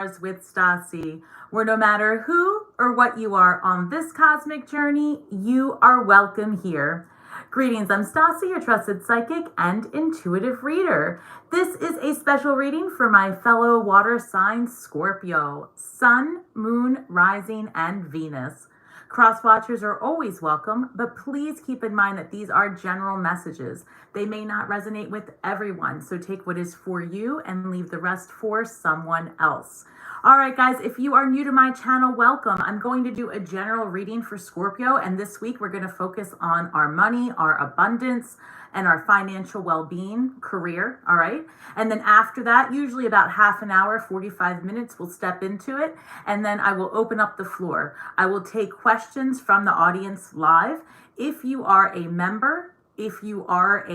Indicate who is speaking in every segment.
Speaker 1: with Stasi, where no matter who or what you are on this cosmic journey, you are welcome here. Greetings, I'm Stasi, your trusted psychic and intuitive reader. This is a special reading for my fellow water sign Scorpio, Sun, Moon, Rising, and Venus. Cross watchers are always welcome, but please keep in mind that these are general messages. They may not resonate with everyone, so take what is for you and leave the rest for someone else. All right, guys, if you are new to my channel, welcome. I'm going to do a general reading for Scorpio, and this week we're going to focus on our money, our abundance, and our financial well-being, career, all right? And then after that, usually about half an hour, 45 minutes, we'll step into it, and then I will open up the floor. I will take questions from the audience live. If you are a member, if you are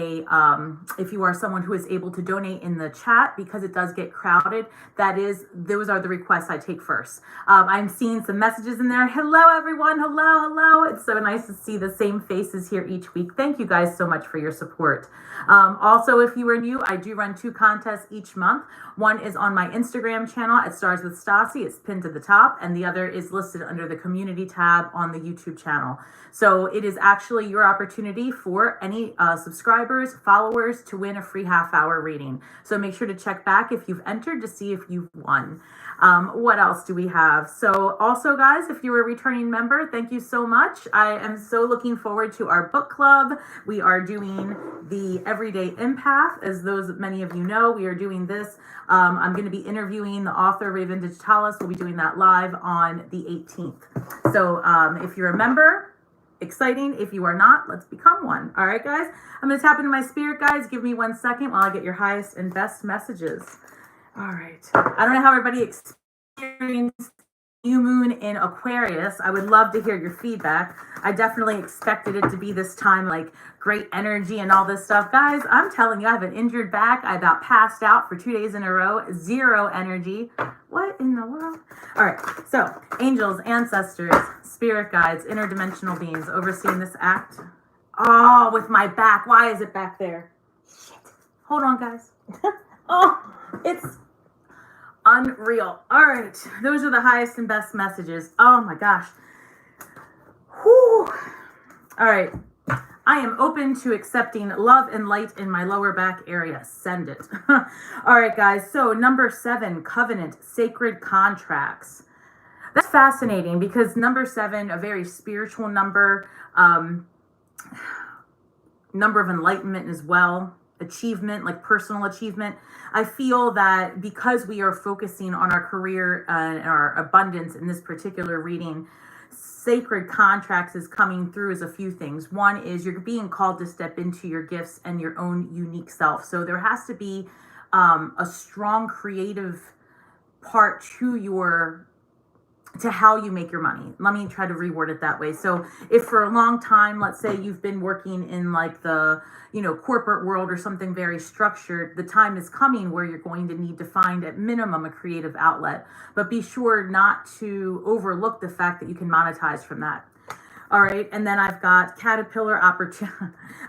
Speaker 1: someone who is able to donate in the chat, because it does get crowded, those are the requests I take first. I'm seeing some messages in there. Hello, everyone. Hello. It's so nice to see the same faces here each week. Thank you guys so much for your support. Also, if you are new, I do run 2 contests each month. One is on my Instagram channel at starswithstasi. It's pinned to the top, and the other is listed under the community tab on the YouTube channel. So it is actually your opportunity for any subscribers, followers to win a free half-hour reading. So make sure to check back if you've entered to see if you've won. What else do we have? So also, guys, if you're a returning member, thank you so much. I am so looking forward to our book club. We are doing the Everyday Empath. As many of you know, we are doing this. I'm going to be interviewing the author Raven Digitalis. We'll be doing that live on the 18th. So if you're a member, exciting. If you are not, let's become one. All right, guys. I'm going to tap into my spirit, guys. Give me 1 second while I get your highest and best messages. All right. I don't know how everybody experienced new moon in Aquarius. I would love to hear your feedback. I definitely expected it to be this time, like great energy and all this stuff. Guys, I'm telling you, I have an injured back. I about passed out for 2 days in a row. 0 energy. What in the world? All right. So angels, ancestors, spirit guides, interdimensional beings overseeing this act. Oh, with my back. Why is it back there? Shit. Hold on, guys. Oh, it's unreal. All right. Those are the highest and best messages. Oh my gosh. Whew. All right. I am open to accepting love and light in my lower back area. Send it. All right, guys. So number 7, covenant, sacred contracts. That's fascinating because number 7, a very spiritual number, number of enlightenment as well, achievement, like personal achievement. I feel that because we are focusing on our career and our abundance in this particular reading, sacred contracts is coming through as a few things. One is you're being called to step into your gifts and your own unique self. So there has to be a strong creative part to how you make your money. Let me try to reword it that way. So if for a long time, let's say you've been working in like the, corporate world or something very structured, the time is coming where you're going to need to find at minimum a creative outlet, but be sure not to overlook the fact that you can monetize from that. All right. And then I've got caterpillar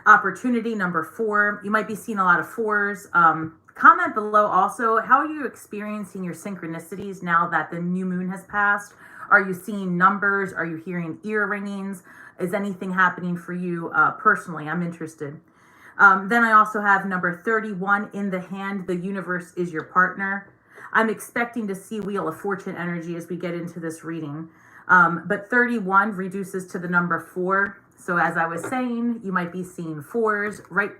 Speaker 1: opportunity, number 4. You might be seeing a lot of 4s. Comment below also, how are you experiencing your synchronicities now that the new moon has passed? Are you seeing numbers? Are you hearing ear ringings? Is anything happening for you personally? I'm interested. Then I also have number 31 in the hand. The universe is your partner. I'm expecting to see Wheel of Fortune energy as we get into this reading. But 31 reduces to the number 4. So as I was saying, you might be seeing 4s. Right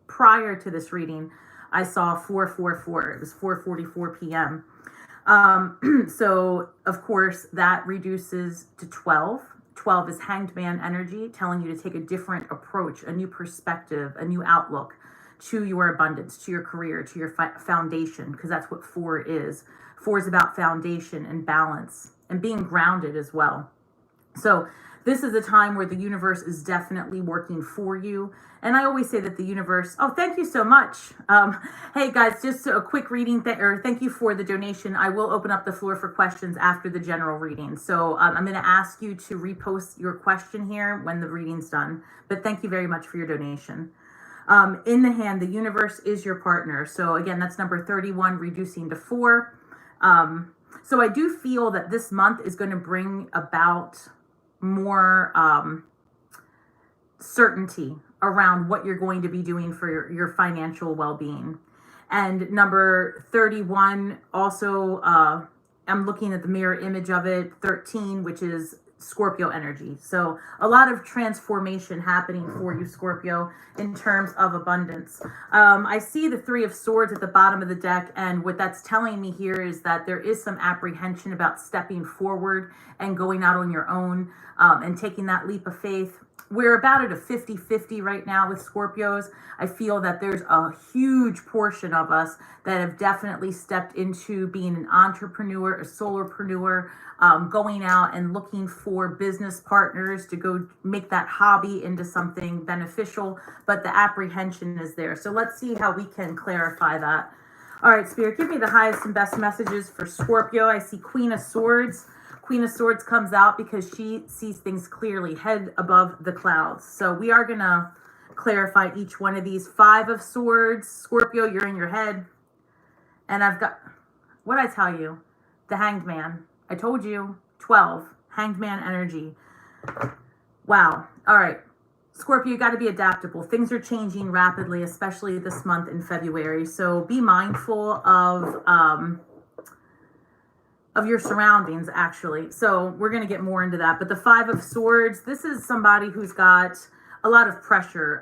Speaker 1: prior to this reading, I saw 444. It was 4:44 p.m. So of course that reduces to 12. 12 is hanged man energy, telling you to take a different approach, a new perspective, a new outlook to your abundance, to your career, to your foundation, because that's what 4 is. 4 is about foundation and balance and being grounded as well. So this is a time where the universe is definitely working for you. And I always say that the universe, oh, thank you so much. Hey guys, just a quick reading, thank you for the donation. I will open up the floor for questions after the general reading. So I'm going to ask you to repost your question here when the reading's done. But thank you very much for your donation. In the hand, the universe is your partner. So again, that's number 31, reducing to 4. So I do feel that this month is going to bring about more certainty around what you're going to be doing for your financial well-being. And number 31, also, I'm looking at the mirror image of it, 13, which is Scorpio energy. So a lot of transformation happening for you, Scorpio, in terms of abundance. I see the Three of Swords at the bottom of the deck, and what that's telling me here is that there is some apprehension about stepping forward and going out on your own, and taking that leap of faith. We're about at a 50-50 right now with Scorpios. I feel that there's a huge portion of us that have definitely stepped into being an entrepreneur, a solopreneur, going out and looking for business partners to go make that hobby into something beneficial, but the apprehension is there. So let's see how we can clarify that. All right, Spirit, give me the highest and best messages for Scorpio. I see Queen of Swords. Queen of Swords comes out because she sees things clearly, head above the clouds. So we are going to clarify each one of these. Five of Swords. Scorpio, you're in your head. And I've got, what'd I tell you? The Hanged Man. I told you. 12. Hanged Man energy. Wow. All right. Scorpio, you got to be adaptable. Things are changing rapidly, especially this month in February. So be mindful of your surroundings, actually. So we're going to get more into that. But the Five of Swords, this is somebody who's got a lot of pressure,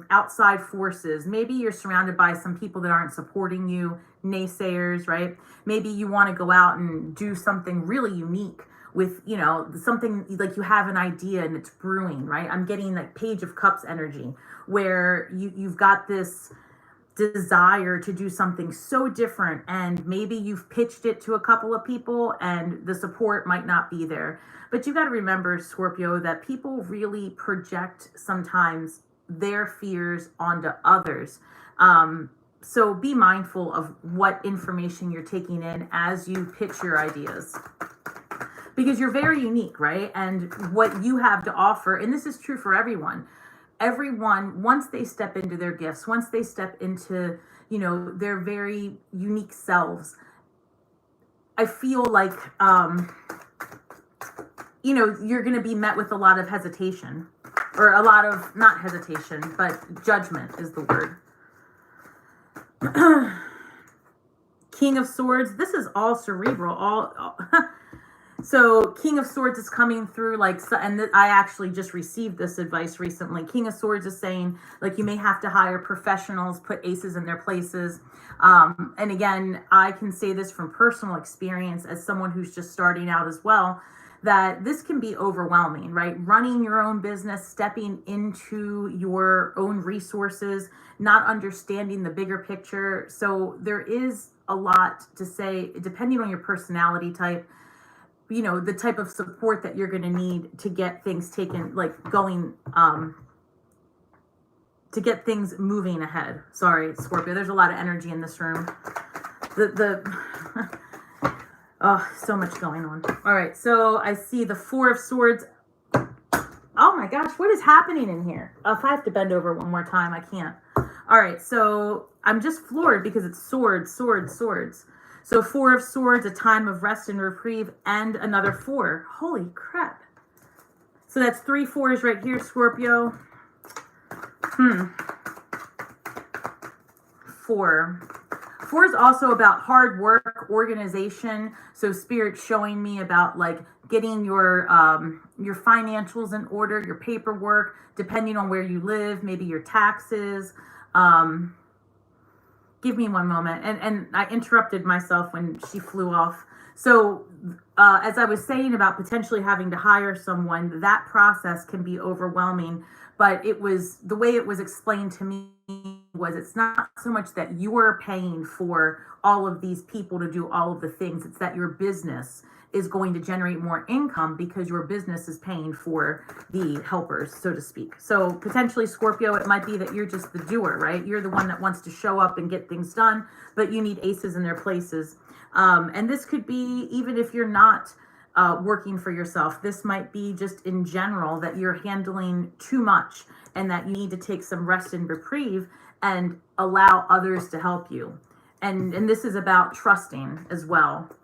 Speaker 1: outside forces. Maybe you're surrounded by some people that aren't supporting you, naysayers, right? Maybe you want to go out and do something really unique with, you know, something like you have an idea and it's brewing, right? I'm getting like Page of Cups energy where you've got this desire to do something so different, and maybe you've pitched it to a couple of people and the support might not be there. But you got to remember, Scorpio, that people really project sometimes their fears onto others. So be mindful of what information you're taking in as you pitch your ideas, because you're very unique, right? And what you have to offer, and this is true for everyone, once they step into their gifts, once they step into, you know, their very unique selves, I feel like, you know, you're going to be met with a lot of hesitation, or a lot of, not hesitation, but judgment is the word. King of Swords, this is all cerebral, so King of Swords is coming through like, and I actually just received this advice recently. King of Swords is saying like you may have to hire professionals, put aces in their places. And again, I can say this from personal experience as someone who's just starting out as well, that this can be overwhelming, right? Running your own business, stepping into your own resources, not understanding the bigger picture. So there is a lot to say, depending on your personality type, you know, the type of support that you're going to need to get things taken, like going, to get things moving ahead. Sorry, Scorpio, there's a lot of energy in this room. Oh, so much going on. All right, so I see the Four of Swords. Oh my gosh, what is happening in here? If I have to bend over one more time, I can't. All right, so I'm just floored because it's swords, swords, swords. So Four of Swords, a time of rest and reprieve, and another four. Holy crap. So that's 3 4s right here, Scorpio. 4. 4 is also about hard work, organization. So Spirit's showing me about like getting your financials in order, your paperwork, depending on where you live, maybe your taxes. Give me one moment. And I interrupted myself when she flew off. So as I was saying about potentially having to hire someone, that process can be overwhelming. But it was, the way it was explained to me was, it's not so much that you're paying for all of these people to do all of the things. It's that your business is going to generate more income because your business is paying for the helpers, so to speak. So potentially, Scorpio, it might be that you're just the doer, right? You're the one that wants to show up and get things done, but you need aces in their places. And this could be even if you're not working for yourself. This might be just in general that you're handling too much and that you need to take some rest and reprieve and allow others to help you. And this is about trusting as well,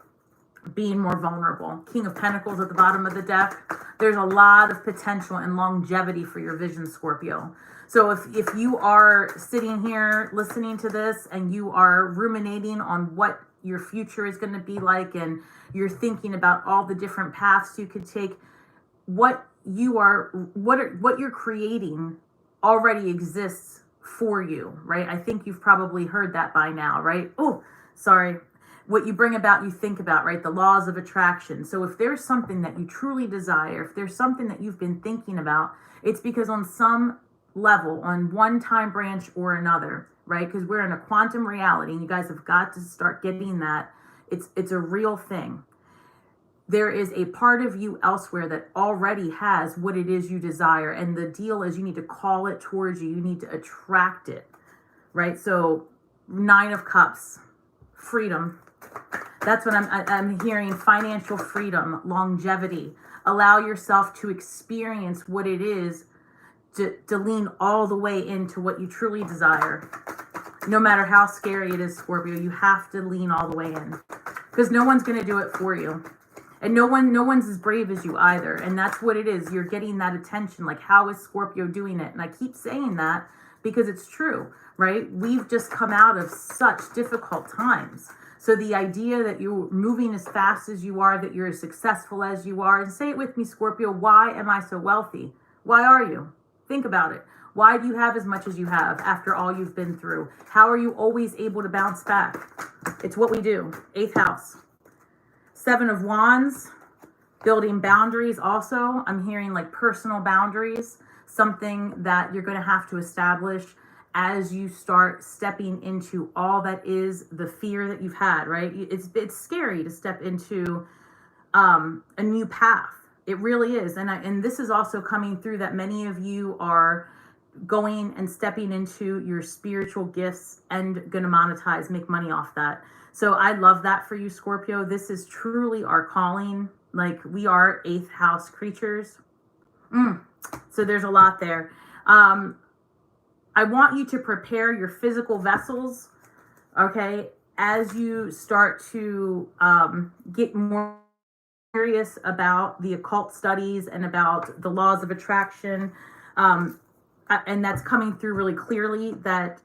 Speaker 1: being more vulnerable. King of Pentacles at the bottom of the deck. There's a lot of potential and longevity for your vision, Scorpio. So if you are sitting here listening to this and you are ruminating on what your future is going to be like, and you're thinking about all the different paths you could take, what you're creating already exists for you, right? I think you've probably heard that by now, right? Oh, sorry. What you bring about, you think about, right? The laws of attraction. So if there's something that you truly desire, if there's something that you've been thinking about, it's because on some level, on one time branch or another, right? Because we're in a quantum reality, and you guys have got to start getting that. It's a real thing. There is a part of you elsewhere that already has what it is you desire. And the deal is you need to call it towards you. You need to attract it, right? So 9 of Cups, freedom. That's what I'm hearing. Financial freedom, longevity. Allow yourself to experience what it is to lean all the way into what you truly desire. No matter how scary it is, Scorpio, you have to lean all the way in, because no one's going to do it for you. And no one's as brave as you either. And that's what it is. You're getting that attention. Like, how is Scorpio doing it? And I keep saying that because it's true, right? We've just come out of such difficult times. So the idea that you're moving as fast as you are, that you're as successful as you are, and say it with me, Scorpio, why am I so wealthy? Why are you? Think about it. Why do you have as much as you have after all you've been through? How are you always able to bounce back? It's what we do. 8th house. 7 of Wands, building boundaries also. I'm hearing like personal boundaries, something that you're going to have to establish as you start stepping into all that is the fear that you've had, right? It's scary to step into a new path. It really is. And this is also coming through that many of you are going and stepping into your spiritual gifts and going to monetize, make money off that. So I love that for you, Scorpio. This is truly our calling. Like, we are 8th house creatures. So there's a lot there. I want you to prepare your physical vessels, okay, as you start to get more serious about the occult studies and about the laws of attraction. And that's coming through really clearly. That,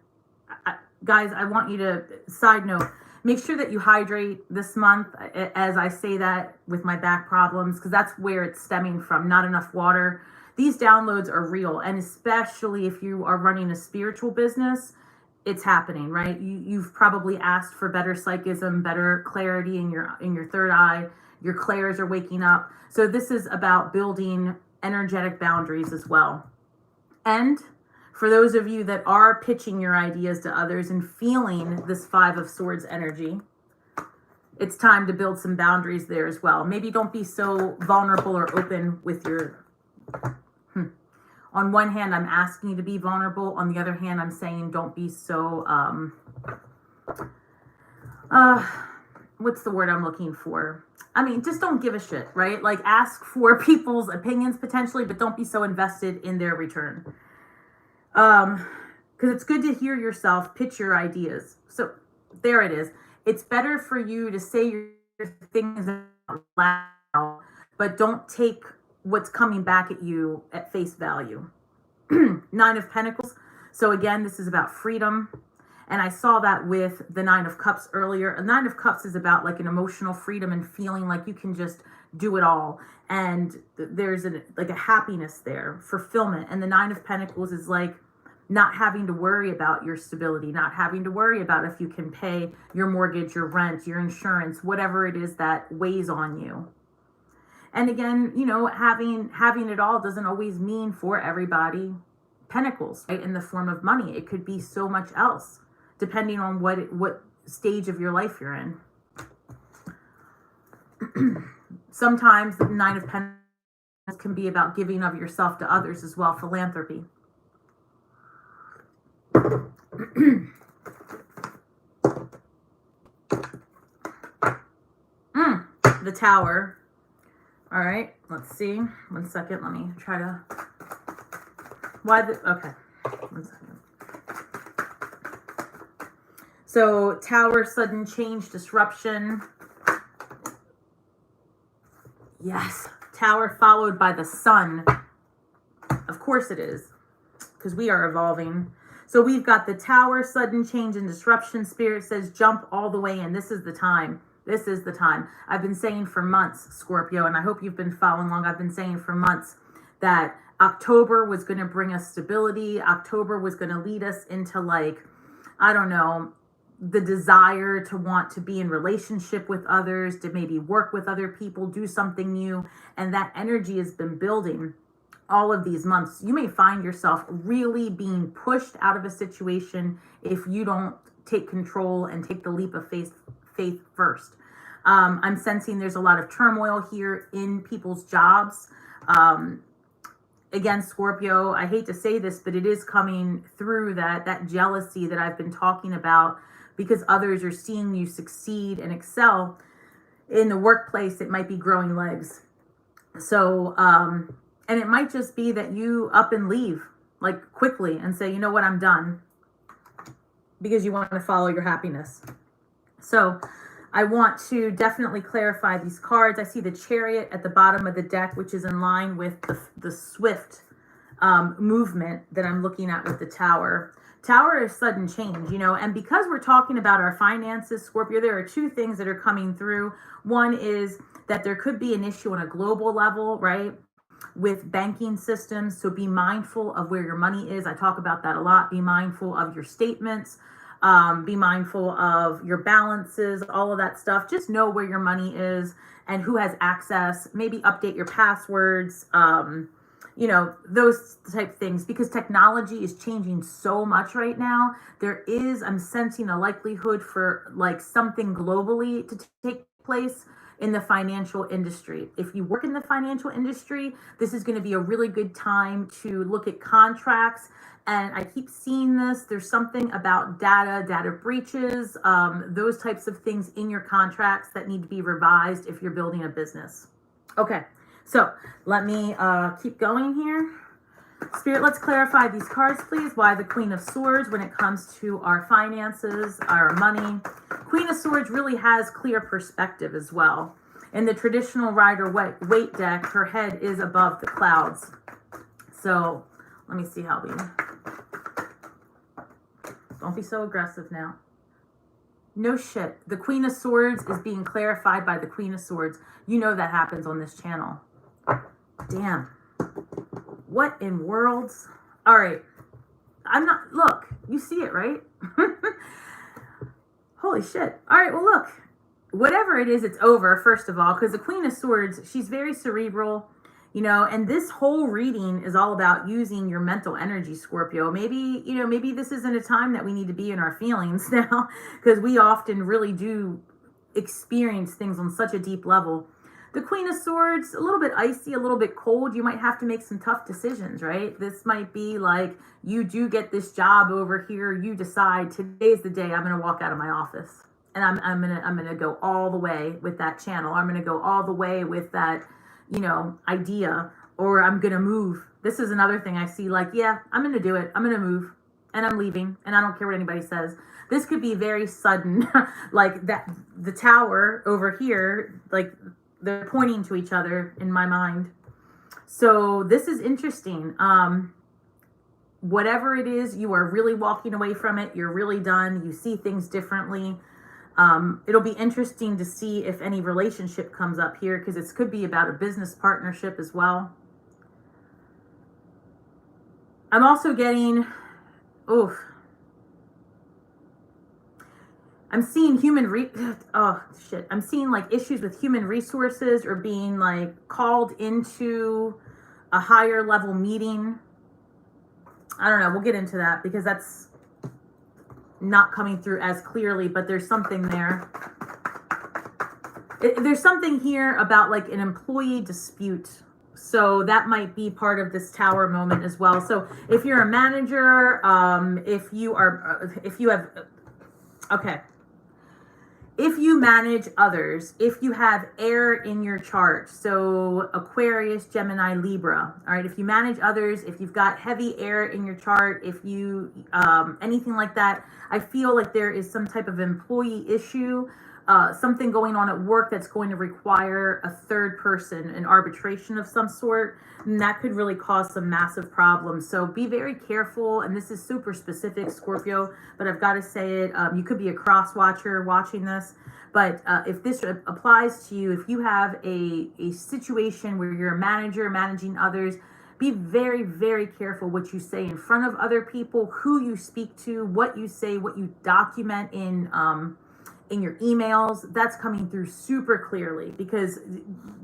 Speaker 1: guys, I want you to, side note, make sure that you hydrate this month, as I say that with my back problems, because that's where it's stemming from, not enough water. These downloads are real, and especially if you are running a spiritual business, it's happening, right? You've probably asked for better psychism, better clarity in your third eye. Your clairs are waking up. So this is about building energetic boundaries as well. And for those of you that are pitching your ideas to others and feeling this 5 of Swords energy, it's time to build some boundaries there as well. Maybe don't be so vulnerable or open with your... On one hand, I'm asking you to be vulnerable. On the other hand, I'm saying don't be so... what's the word I'm looking for? I mean, just don't give a shit, right? Like, ask for people's opinions potentially, but don't be so invested in their return. Because it's good to hear yourself pitch your ideas. So there it is. It's better for you to say your things out loud, but don't take what's coming back at you at face value. 9 of Pentacles. So again, this is about freedom. And I saw that with the 9 of Cups earlier. A 9 of Cups is about like an emotional freedom and feeling like you can just do it all. And there's like a happiness there, fulfillment. And the 9 of Pentacles is like not having to worry about your stability, not having to worry about if you can pay your mortgage, your rent, your insurance, whatever it is that weighs on you. And again, you know, having it all doesn't always mean for everybody Pentacles, right? In the form of money. It could be so much else, depending on what stage of your life you're in. Sometimes the 9 of Pentacles can be about giving of yourself to others as well, philanthropy. The Tower. All right, let's see. 1 second. Let me try to... Okay. 1 second. So Tower, sudden change, disruption. Yes. Tower followed by the Sun. Of course it is, because we are evolving. So we've got the Tower, sudden change and disruption. Spirit says jump all the way in. This is the time. This is the time. I've been saying for months, Scorpio, and I hope you've been following along. I've been saying for months that October was going to bring us stability. October was going to lead us into, like, I don't know, the desire to want to be in relationship with others, to maybe work with other people, do something new. And that energy has been building all of these months. You may find yourself really being pushed out of a situation if you don't take control and take the leap of faith first. I'm sensing there's a lot of turmoil here in people's jobs. Again, Scorpio, I hate to say this, but it is coming through that jealousy that I've been talking about, because others are seeing you succeed and excel in the workplace. It might be growing legs. So, and it might just be that you up and leave, like, quickly and say, you know what, I'm done, because you want to follow your happiness. So I want to definitely clarify these cards. I see the Chariot at the bottom of the deck, which is in line with the swift movement that I'm looking at with the Tower. Tower is sudden change, you know, and because we're talking about our finances, Scorpio, there are two things that are coming through. One is that there could be an issue on a global level, right, with banking systems. So be mindful of where your money is. I talk about that a lot. Be mindful of your statements. Be mindful of your balances, all of that stuff. Just know where your money is and who has access. Maybe update your passwords, you know, those type of things, because technology is changing so much right now. I'm sensing a likelihood for, like, something globally to take place in the financial industry. If you work in the financial industry, this is going to be a really good time to look at contracts. And I keep seeing this. There's something about data breaches, those types of things in your contracts that need to be revised if you're building a business. Okay, so let me keep going here. Spirit, let's clarify these cards, please. Why the Queen of Swords when it comes to our finances, our money. Queen of Swords really has clear perspective as well. In the traditional Rider-Waite deck, her head is above the clouds. So let me see how we... Don't be so aggressive now. No shit. The Queen of Swords is being clarified by the Queen of Swords. You know that happens on this channel. Damn. What in worlds? All right. Look, you see it, right? Holy shit. All right, well, look. Whatever it is, it's over, first of all, because the Queen of Swords, she's very cerebral. You know, and this whole reading is all about using your mental energy, Scorpio. Maybe, you know, maybe this isn't a time that we need to be in our feelings now, because we often really do experience things on such a deep level. The Queen of Swords, a little bit icy, a little bit cold. You might have to make some tough decisions, right? This might be like, you do get this job over here. You decide today's the day I'm going to walk out of my office, and I'm going to go all the way with that channel. I'm going to go all the way with that, you know, idea, or I'm going to move. This is another thing I see, like, yeah, I'm going to do it. I'm going to move, and I'm leaving, and I don't care what anybody says. This could be very sudden, like that, the Tower over here, like they're pointing to each other in my mind. So this is interesting. Whatever it is, you are really walking away from it. You're really done. You see things differently. It'll be interesting to see if any relationship comes up here, because this could be about a business partnership as well. I'm also getting, I'm seeing I'm seeing like issues with human resources, or being like called into a higher level meeting. I don't know. We'll get into that, because that's not coming through as clearly, but there's something there. There's something here about like an employee dispute. So that might be part of this Tower moment as well. So if you're a if you manage others, if you have air in your chart, so Aquarius, Gemini, Libra, all right, if you manage others, if you've got heavy air in your chart, if you, anything like that, I feel like there is some type of employee issue, something going on at work that's going to require a third person, an arbitration of some sort, and that could really cause some massive problems. So be very careful, and this is super specific, Scorpio, but I've got to say it. You could be a cross watcher watching this, but if this applies to you, if you have a situation where you're a manager managing others, be very, very careful what you say in front of other people, who you speak to, what you say, what you document in your emails. That's coming through super clearly, because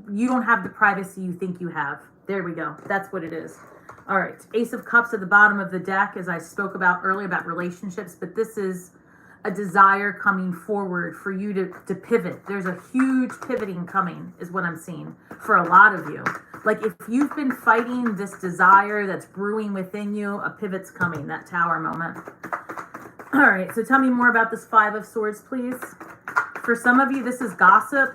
Speaker 1: you don't have the privacy you think you have. There we go. That's what it is. All right. Ace of Cups at the bottom of the deck, as I spoke about earlier about relationships, but this is a desire coming forward for you to pivot. There's a huge pivoting coming, is what I'm seeing for a lot of you. Like if you've been fighting this desire that's brewing within you, a pivot's coming, that Tower moment. All right, so tell me more about this Five of Swords, please. For some of you, this is gossip.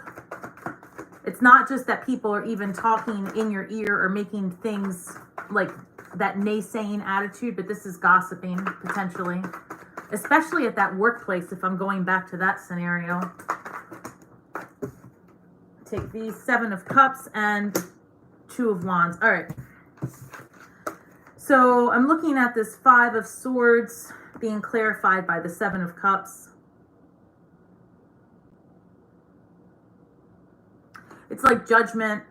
Speaker 1: It's not just that people are even talking in your ear or making things like that naysaying attitude, but this is gossiping, potentially. Especially at that workplace, if I'm going back to that scenario. Take these Seven of Cups and Two of Wands. All right. So I'm looking at this Five of Swords being clarified by the Seven of Cups. It's like judgment.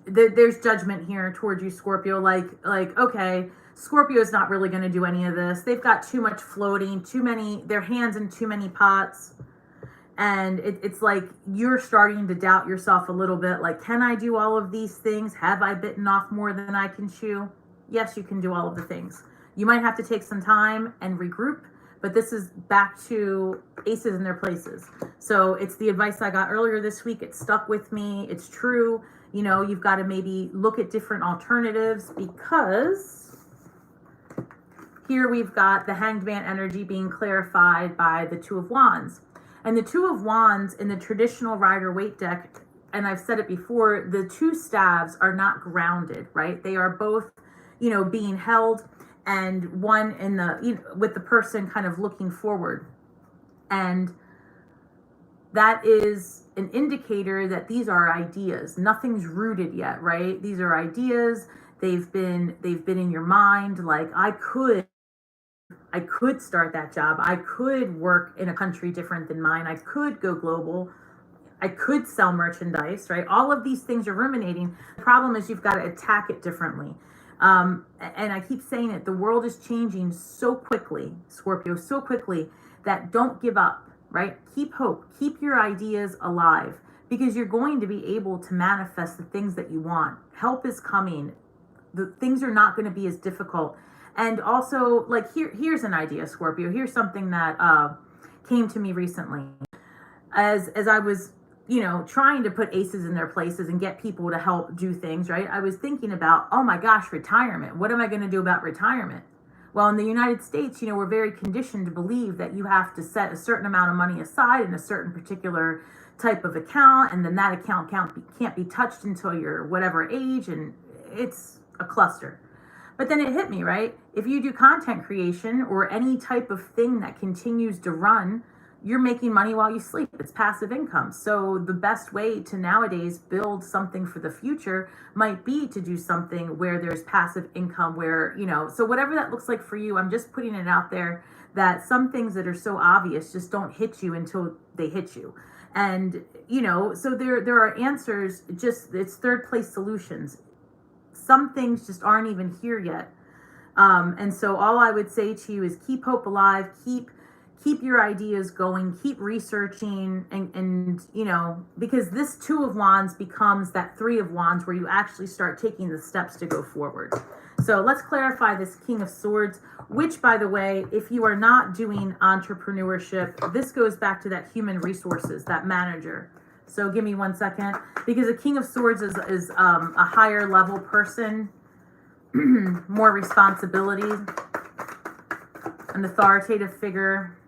Speaker 1: There's judgment here towards you, Scorpio. Like, okay, Scorpio is not really going to do any of this. They've got too much floating, their hands in too many pots. And it's like you're starting to doubt yourself a little bit. Like, can I do all of these things? Have I bitten off more than I can chew? Yes, you can do all of the things. You might have to take some time and regroup, but this is back to aces in their places. So it's the advice I got earlier this week. It stuck with me. It's true. You know, you've got to maybe look at different alternatives, because here we've got the Hanged Man energy being clarified by the Two of Wands. And the Two of Wands in the traditional Rider-Waite deck, and I've said it before, the two staves are not grounded, right? They are both, you know, being held, and one in the, you know, with the person kind of looking forward. And that is an indicator that these are ideas. Nothing's rooted yet, right? These are ideas. They've been in your mind. Like, I could start that job. I could work in a country different than mine. I could go global. I could sell merchandise, right? All of these things are ruminating. The problem is you've got to attack it differently. And I keep saying it, the world is changing so quickly, Scorpio, so quickly, that don't give up, right? Keep hope, keep your ideas alive, because you're going to be able to manifest the things that you want. Help is coming. The things are not going to be as difficult. And also, like, here's an idea, Scorpio. Here's something that came to me recently. As I was, you know, trying to put aces in their places and get people to help do things, right? I was thinking about, oh my gosh, retirement. What am I going to do about retirement? Well, in the United States, you know, we're very conditioned to believe that you have to set a certain amount of money aside in a certain particular type of account, and then that account can't be touched until you're whatever age, and it's a cluster. But then it hit me, right? If you do content creation or any type of thing that continues to run, you're making money while you sleep. It's passive income. So the best way to nowadays build something for the future might be to do something where there's passive income, where, you know, so whatever that looks like for you, I'm just putting it out there that some things that are so obvious just don't hit you until they hit you. And, you know, so there are answers, just it's third place solutions. Some things just aren't even here yet. And so all I would say to you is keep hope alive, keep your ideas going, keep researching, and you know, because this Two of Wands becomes that Three of Wands where you actually start taking the steps to go forward. So let's clarify this King of Swords, which, by the way, if you are not doing entrepreneurship, this goes back to that human resources, that manager. So give me 1 second, because a King of Swords is a higher level person, more responsibility, an authoritative figure.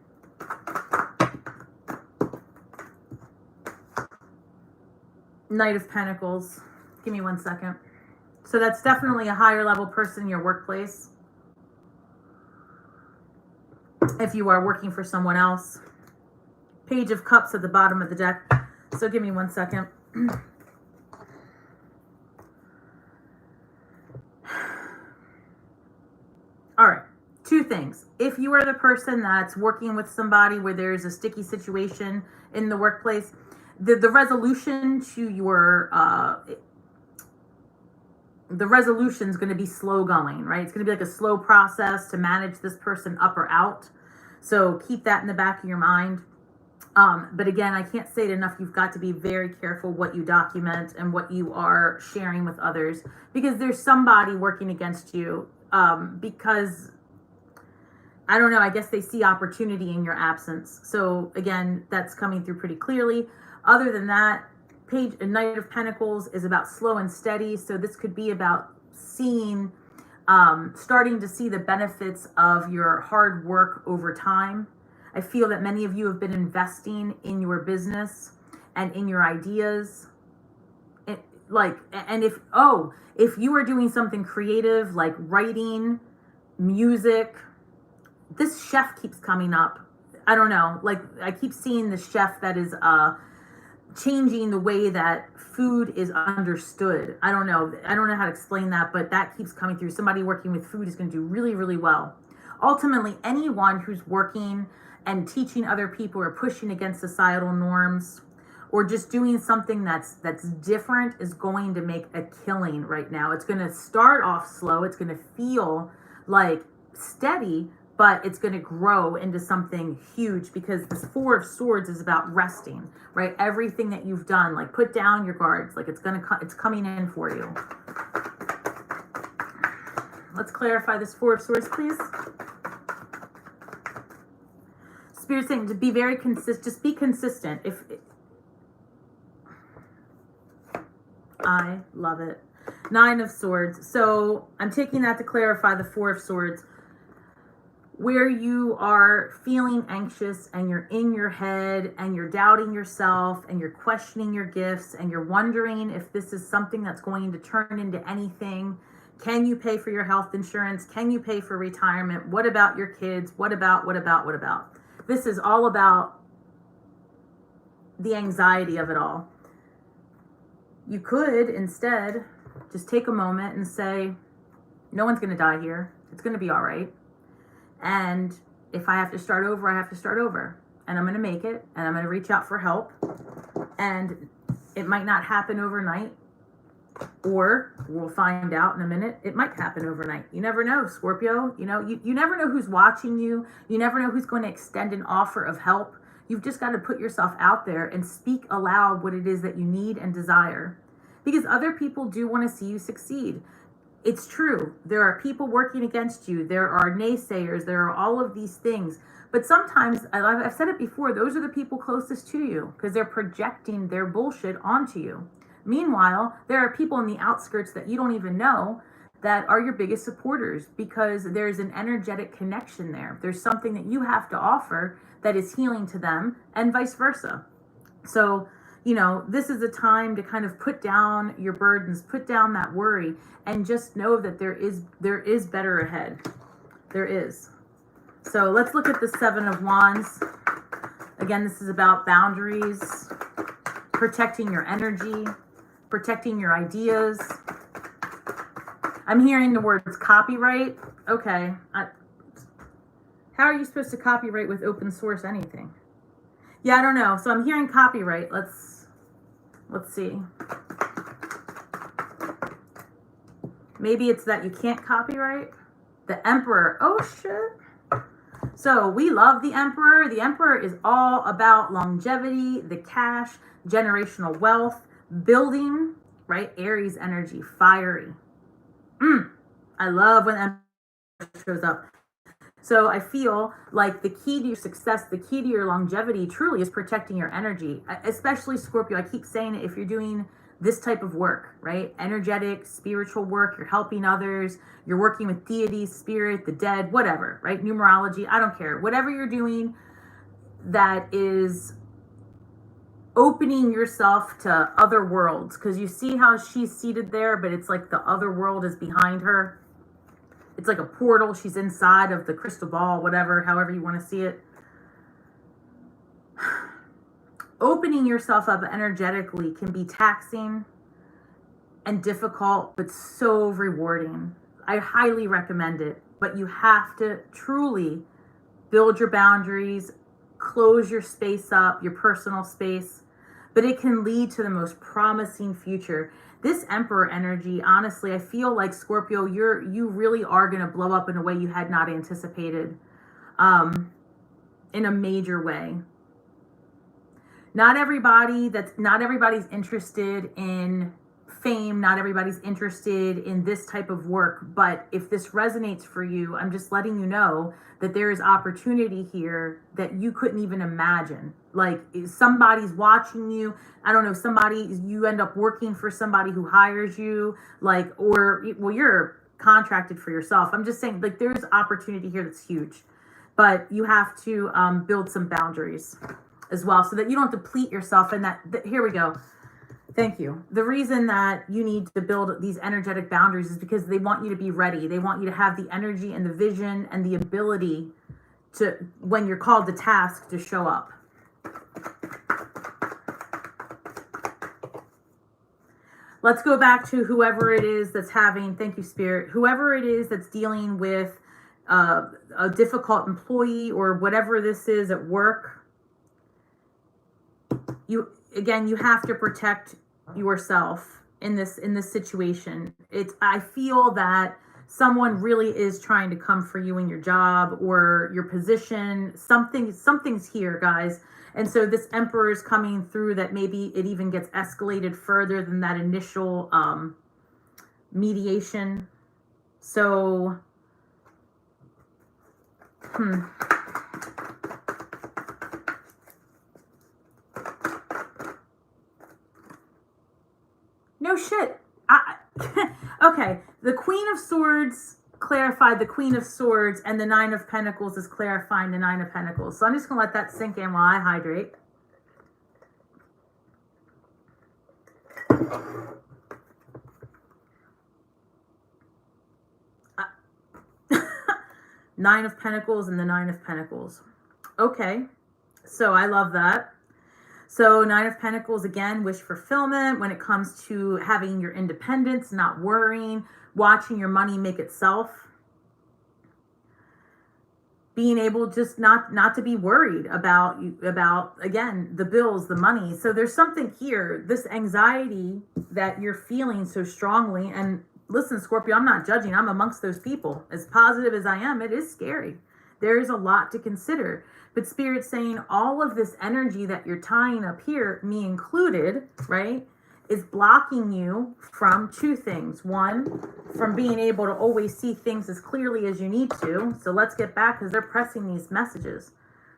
Speaker 1: Knight of Pentacles. Give me 1 second. So that's definitely a higher level person in your workplace. If you are working for someone else. Page of Cups at the bottom of the deck. So give me 1 second. All right. 2 things. If you are the person that's working with somebody where there's a sticky situation in the workplace, the resolution to your the resolution is going to be slow going, right? It's going to be like a slow process to manage this person up or out. So keep that in the back of your mind. But again, I can't say it enough. You've got to be very careful what you document and what you are sharing with others, because there's somebody working against you, because I don't know, I guess they see opportunity in your absence. So again, that's coming through pretty clearly. Other than that, Knight of Pentacles is about slow and steady. So this could be about seeing, starting to see the benefits of your hard work over time. I feel that many of you have been investing in your business and in your ideas. And if you are doing something creative like writing, music, this chef keeps coming up. I don't know, like I keep seeing the chef that is changing the way that food is understood. I don't know how to explain that, but that keeps coming through. Somebody working with food is going to do really, really well. Ultimately, anyone who's working and teaching other people or pushing against societal norms or just doing something that's different is going to make a killing right now. It's going to start off slow. It's going to feel like steady, but it's going to grow into something huge, because this 4 of Swords is about resting, right? Everything that you've done, like put down your guards, like it's coming in for you. Let's clarify this 4 of Swords, please. Spirit saying to be very consistent, just be consistent. I love it. 9 of Swords. So I'm taking that to clarify the 4 of Swords. Where you are feeling anxious and you're in your head and you're doubting yourself and you're questioning your gifts and you're wondering if this is something that's going to turn into anything. Can you pay for your health insurance? Can you pay for retirement? What about your kids? What about? This is all about the anxiety of it all. You could instead just take a moment and say, no one's going to die here. It's going to be all right. And if I have to start over, I have to start over. And I'm going to make it. And I'm going to reach out for help. And it might not happen overnight. Or we'll find out in a minute. It might happen overnight. You never know, Scorpio. You never know who's watching you. You never know who's going to extend an offer of help. You've just got to put yourself out there and speak aloud what it is that you need and desire. Because other people do want to see you succeed. It's true. There are people working against you. There are naysayers. There are all of these things. But sometimes, I've said it before, those are the people closest to you because they're projecting their bullshit onto you. Meanwhile, there are people in the outskirts that you don't even know that are your biggest supporters because there's an energetic connection there. There's something that you have to offer that is healing to them and vice versa. So, this is a time to kind of put down your burdens, put down that worry, and just know that there is better ahead. There is. So let's look at the 7 of Wands. Again, this is about boundaries, protecting your energy, protecting your ideas. I'm hearing the words copyright. Okay. How are you supposed to copyright with open source anything? Yeah, I don't know. So I'm hearing copyright. Let's see. Maybe it's that you can't copyright. The Emperor. Oh, shit. So we love the Emperor. The Emperor is all about longevity, the cash, generational wealth, building, right? Aries energy, fiery. I love when Emperor shows up. So I feel like the key to your success, the key to your longevity truly is protecting your energy, especially Scorpio. I keep saying it, if you're doing this type of work, right? Energetic, spiritual work, you're helping others, you're working with deities, spirit, the dead, whatever, right? Numerology, I don't care. Whatever you're doing that is opening yourself to other worlds, because you see how she's seated there, but it's like the other world is behind her. It's like a portal. She's inside of the crystal ball, whatever, however you want to see it. Opening yourself up energetically can be taxing and difficult, but so rewarding. I highly recommend it, but you have to truly build your boundaries, close your space up, your personal space, but it can lead to the most promising future. This Emperor energy, honestly, I feel like, Scorpio, you really are going to blow up in a way you had not anticipated, in a major way. Not everybody's interested in fame. Not everybody's interested in this type of work. But if this resonates for you, I'm just letting you know that there is opportunity here that you couldn't even imagine. Like, somebody's watching you. I don't know, you end up working for somebody who hires you, like, or, well, you're contracted for yourself. I'm just saying, like, there's opportunity here that's huge, but you have to build some boundaries as well, so that you don't deplete yourself. And here we go. Thank you. The reason that you need to build these energetic boundaries is because they want you to be ready. They want you to have the energy and the vision and the ability to, when you're called to task, to show up. Let's go back to whoever it is that's having, thank you, Spirit, whoever it is that's dealing with a difficult employee or whatever this is at work. You have to protect yourself in this situation. I feel that someone really is trying to come for you in your job or your position. Something's here, guys. And so this Emperor is coming through, that maybe it even gets escalated further than that initial mediation. So, no shit. Okay, the Queen of Swords clarified the Queen of Swords, and the Nine of Pentacles is clarifying the Nine of Pentacles. So I'm just going to let that sink in while I hydrate. Nine of Pentacles and the Nine of Pentacles. Okay, so I love that. So Nine of Pentacles, again, wish fulfillment when it comes to having your independence, not worrying, watching your money make itself. Being able just not to be worried about, again, the bills, the money. So there's something here, this anxiety that you're feeling so strongly. And listen, Scorpio, I'm not judging. I'm amongst those people. As positive as I am, it is scary. There is a lot to consider. But Spirit's saying all of this energy that you're tying up here, me included, right, is blocking you from two things. One, from being able to always see things as clearly as you need to. So let's get back, because they're pressing these messages,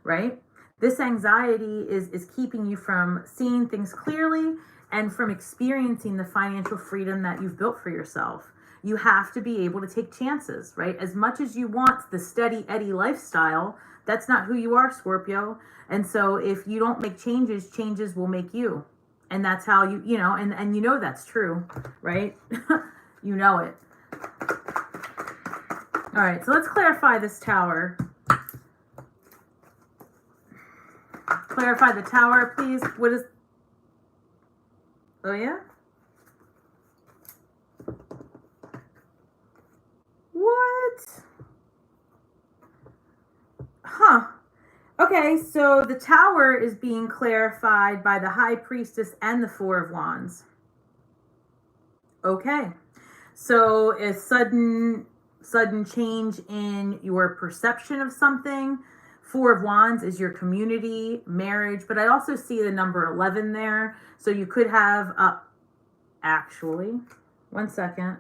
Speaker 1: right? This anxiety is keeping you from seeing things clearly and from experiencing the financial freedom that you've built for yourself. You have to be able to take chances, right? As much as you want the steady Eddie lifestyle, that's not who you are, Scorpio. And so if you don't make changes, changes will make you. And that's how and you know that's true, right? You know it. All right, so let's clarify this Tower. Clarify the Tower, please. What is... Oh, yeah? What? Huh. Okay, so the Tower is being clarified by the High Priestess and the Four of Wands. Okay. So a sudden change in your perception of something. Four of Wands is your community, marriage, but I also see the number 11 there. So you could have, actually, one second.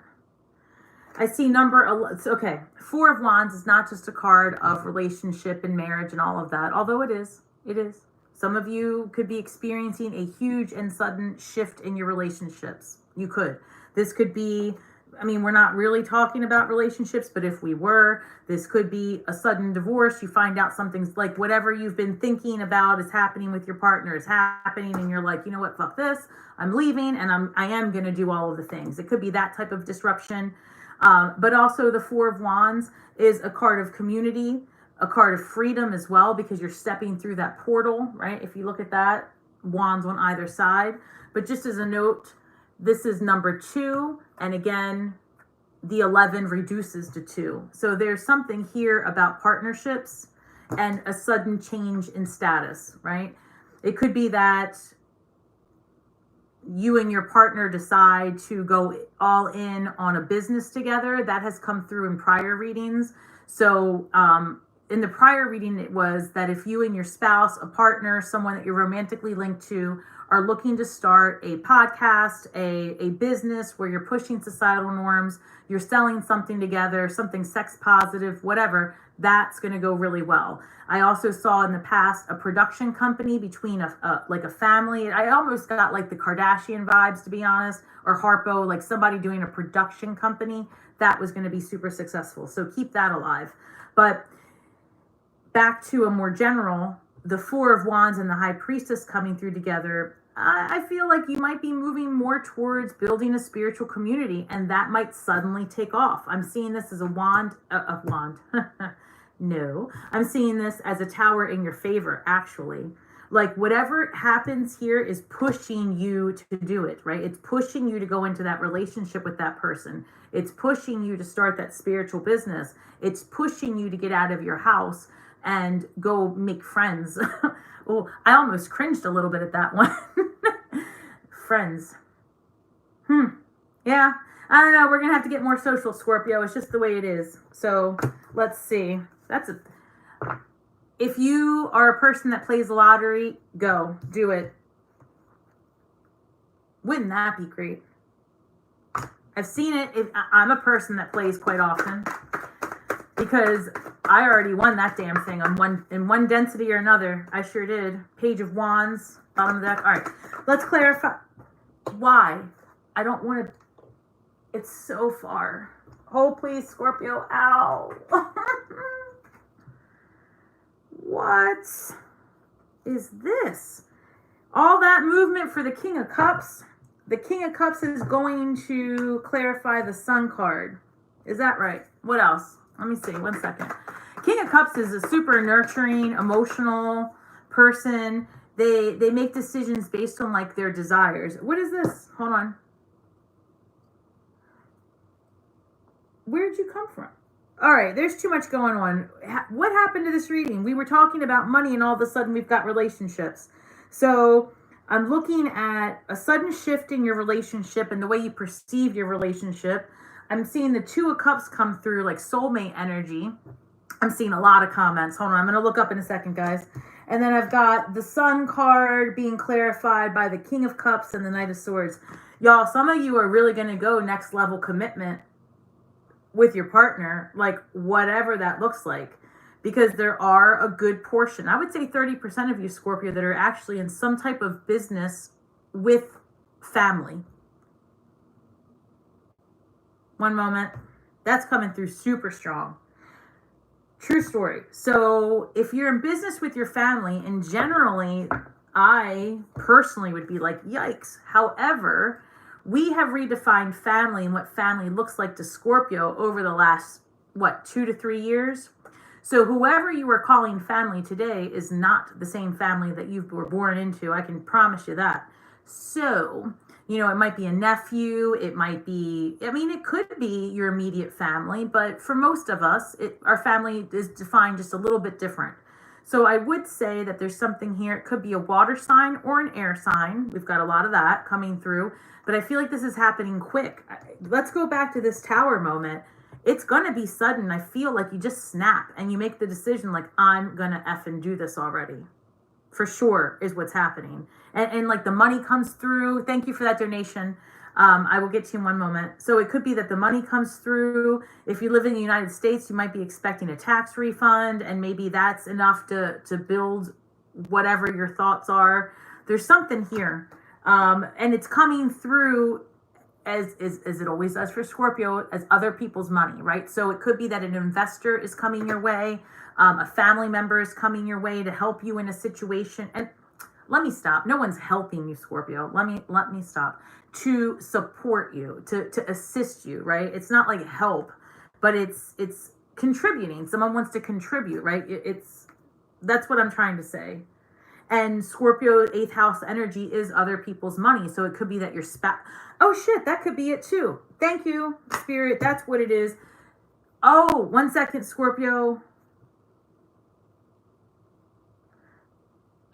Speaker 1: I see number 11. Okay, Four of Wands is not just a card of relationship and marriage and all of that, although it is. It is. Some of you could be experiencing a huge and sudden shift in your relationships. You could. This could be I mean, we're not really talking about relationships, but if we were, this could be a sudden divorce. You find out something's like whatever you've been thinking about is happening with your partner is happening, and you're like, you know what, fuck this. I'm leaving, and I am going to do all of the things. It could be that type of disruption. But also the Four of Wands is a card of community, a card of freedom as well, because you're stepping through that portal, right? If you look at that, wands on either side. But just as a note, this is number 2. And again, the 11 reduces to 2. So there's something here about partnerships and a sudden change in status, right? It could be that you and your partner decide to go all in on a business together. That has come through in prior readings. So in the prior reading, it was that if you and your spouse, a partner, someone that you're romantically linked to, are looking to start a podcast, a business where you're pushing societal norms, you're selling something together, something sex positive, whatever, that's going to go really well. I also saw in the past a production company between a family. I almost got like the Kardashian vibes, to be honest, or Harpo, like somebody doing a production company that was going to be super successful. So keep that alive. But back to a more general, the Four of Wands and the High Priestess coming through together, I feel like you might be moving more towards building a spiritual community, and that might suddenly take off. I'm seeing this as a wand. No, I'm seeing this as a tower in your favor, actually. Like whatever happens here is pushing you to do it, right? It's pushing you to go into that relationship with that person. It's pushing you to start that spiritual business. It's pushing you to get out of your house and go make friends. Oh, I almost cringed a little bit at that one. Friends. Yeah, I don't know. We're going to have to get more social, Scorpio. It's just the way it is. So let's see. If you are a person that plays the lottery, go. Do it. Wouldn't that be great? I've seen it. I'm a person that plays quite often, because I already won that damn thing in one density or another. I sure did. Page of Wands, bottom of the deck. All right, let's clarify why. I don't want to. It's so far. Hold, please, Scorpio. Ow. What is this? All that movement for the King of Cups. The King of Cups is going to clarify the Sun card. Is that right? What else? Let me see. 1 second. King of Cups is a super nurturing, emotional person. They make decisions based on like their desires. What is this? Hold on. Where'd you come from? All right, there's too much going on. What happened to this reading? We were talking about money, and all of a sudden we've got relationships. So I'm looking at a sudden shift in your relationship and the way you perceive your relationship. I'm seeing the Two of Cups come through like soulmate energy. I'm seeing a lot of comments. Hold on, I'm going to look up in a second, guys. And then I've got the Sun card being clarified by the King of Cups and the Knight of Swords. Y'all, some of you are really going to go next level commitment with your partner, like whatever that looks like, because there are a good portion, I would say 30% of you, Scorpio, that are actually in some type of business with family. One moment. That's coming through super strong. True story. So if you're in business with your family, and generally, I personally would be like, yikes. However, we have redefined family and what family looks like to Scorpio over the last, 2 to 3 years. So whoever you are calling family today is not the same family that you were born into. I can promise you that. So, it might be a nephew. It might be, it could be your immediate family. But for most of us, our family is defined just a little bit different. So I would say that there's something here. It could be a water sign or an air sign. We've got a lot of that coming through. But I feel like this is happening quick. Let's go back to this tower moment. It's going to be sudden. I feel like you just snap and you make the decision like, I'm going to effing do this already. For sure is what's happening. And like the money comes through. Thank you for that donation. I will get to you in one moment. So it could be that the money comes through. If you live in the United States, you might be expecting a tax refund, and maybe that's enough to build whatever your thoughts are. There's something here. And it's coming through as it always does for Scorpio, as other people's money, right? So it could be that an investor is coming your way, a family member is coming your way to help you in a situation. And let me stop. No one's helping you, Scorpio. Let me stop. To support you, to assist you, right? It's not like help, but it's contributing. Someone wants to contribute, right? That's what I'm trying to say. And Scorpio 8th house energy is other people's money. So it could be that your spouse. Oh shit, that could be it too. Thank you, Spirit. That's what it is. Oh, 1 second, Scorpio.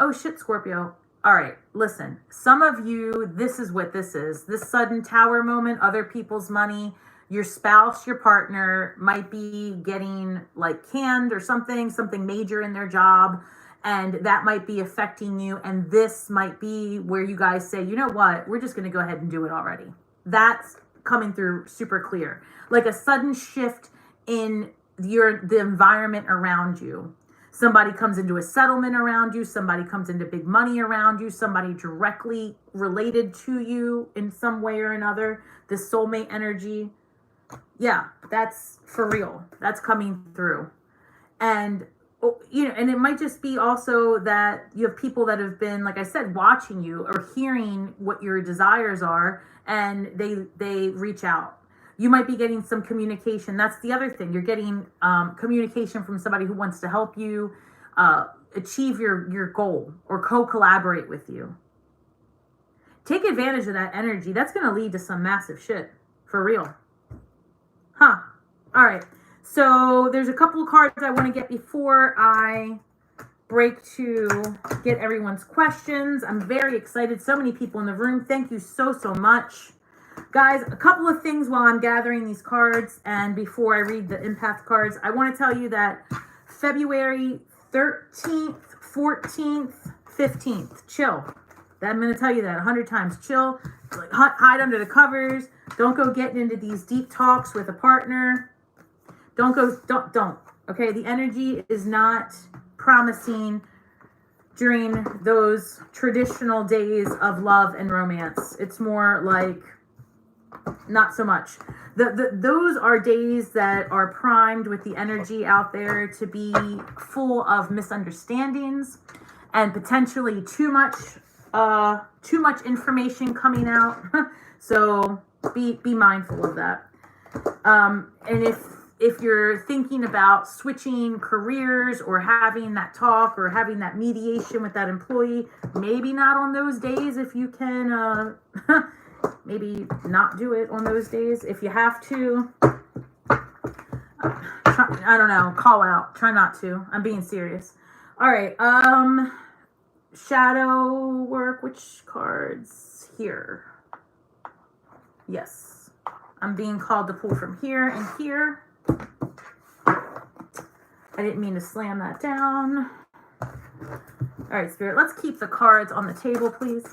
Speaker 1: Oh shit, Scorpio. All right, listen. Some of you, this is what this is. This sudden tower moment, other people's money. Your spouse, your partner might be getting like canned or something major in their job. And that might be affecting you. And this might be where you guys say, you know what, we're just going to go ahead and do it already. That's coming through super clear. Like a sudden shift in the environment around you. Somebody comes into a settlement around you. Somebody comes into big money around you. Somebody directly related to you in some way or another. The soulmate energy. Yeah, that's for real. That's coming through. And and it might just be also that you have people that have been, like I said, watching you or hearing what your desires are, and they reach out. You might be getting some communication. That's the other thing. You're getting communication from somebody who wants to help you achieve your goal or co-collaborate with you. Take advantage of that energy. That's going to lead to some massive shit. For real. Huh. All right. So there's a couple of cards I want to get before I break to get everyone's questions. I'm very excited. So many people in the room. Thank you so much. Guys, a couple of things while I'm gathering these cards and before I read the empath cards. I want to tell you that February 13th, 14th, 15th, chill. I'm going to tell you that 100 times. Chill. Hide under the covers. Don't go getting into these deep talks with a partner. Don't. Okay, the energy is not promising during those traditional days of love and romance. It's more like not so much. Those are days that are primed with the energy out there to be full of misunderstandings and potentially too much information coming out. So be mindful of that. And if you're thinking about switching careers or having that talk or having that mediation with that employee, maybe not on those days. If you can, maybe not do it on those days. If you have to, I don't know, call out. Try not to. I'm being serious. All right. Shadow work. Which cards? Here. Yes. I'm being called to pull from here and here. I didn't mean to slam that down. All right, Spirit, let's keep the cards on the table, please.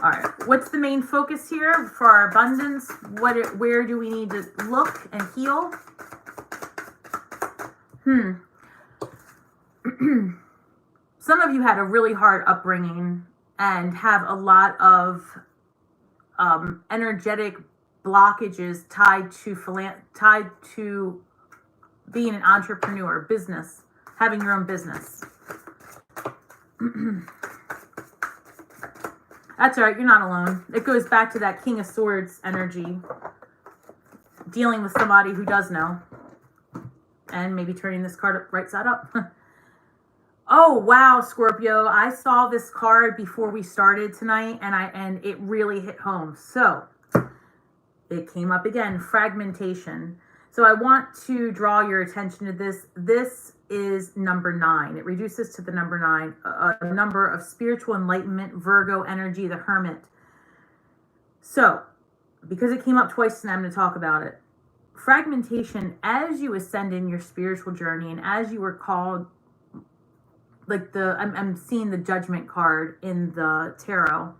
Speaker 1: All right, what's the main focus here for our abundance? Where do we need to look and heal? Some of you had a really hard upbringing and have a lot of energetic blockages tied to being an entrepreneur, business, having your own business. That's all right. You're not alone. It goes back to that King of Swords energy, dealing with somebody who does know, and maybe turning this card right side up. Oh, wow, Scorpio. I saw this card before we started tonight, and it really hit home. So it came up again, fragmentation. So I want to draw your attention to this. This is number 9. It reduces to the number 9, a number of spiritual enlightenment, Virgo energy, the Hermit. So because it came up twice tonight, I'm going to talk about it. Fragmentation, as you ascend in your spiritual journey and as you were called, like I'm seeing the Judgment card in the tarot.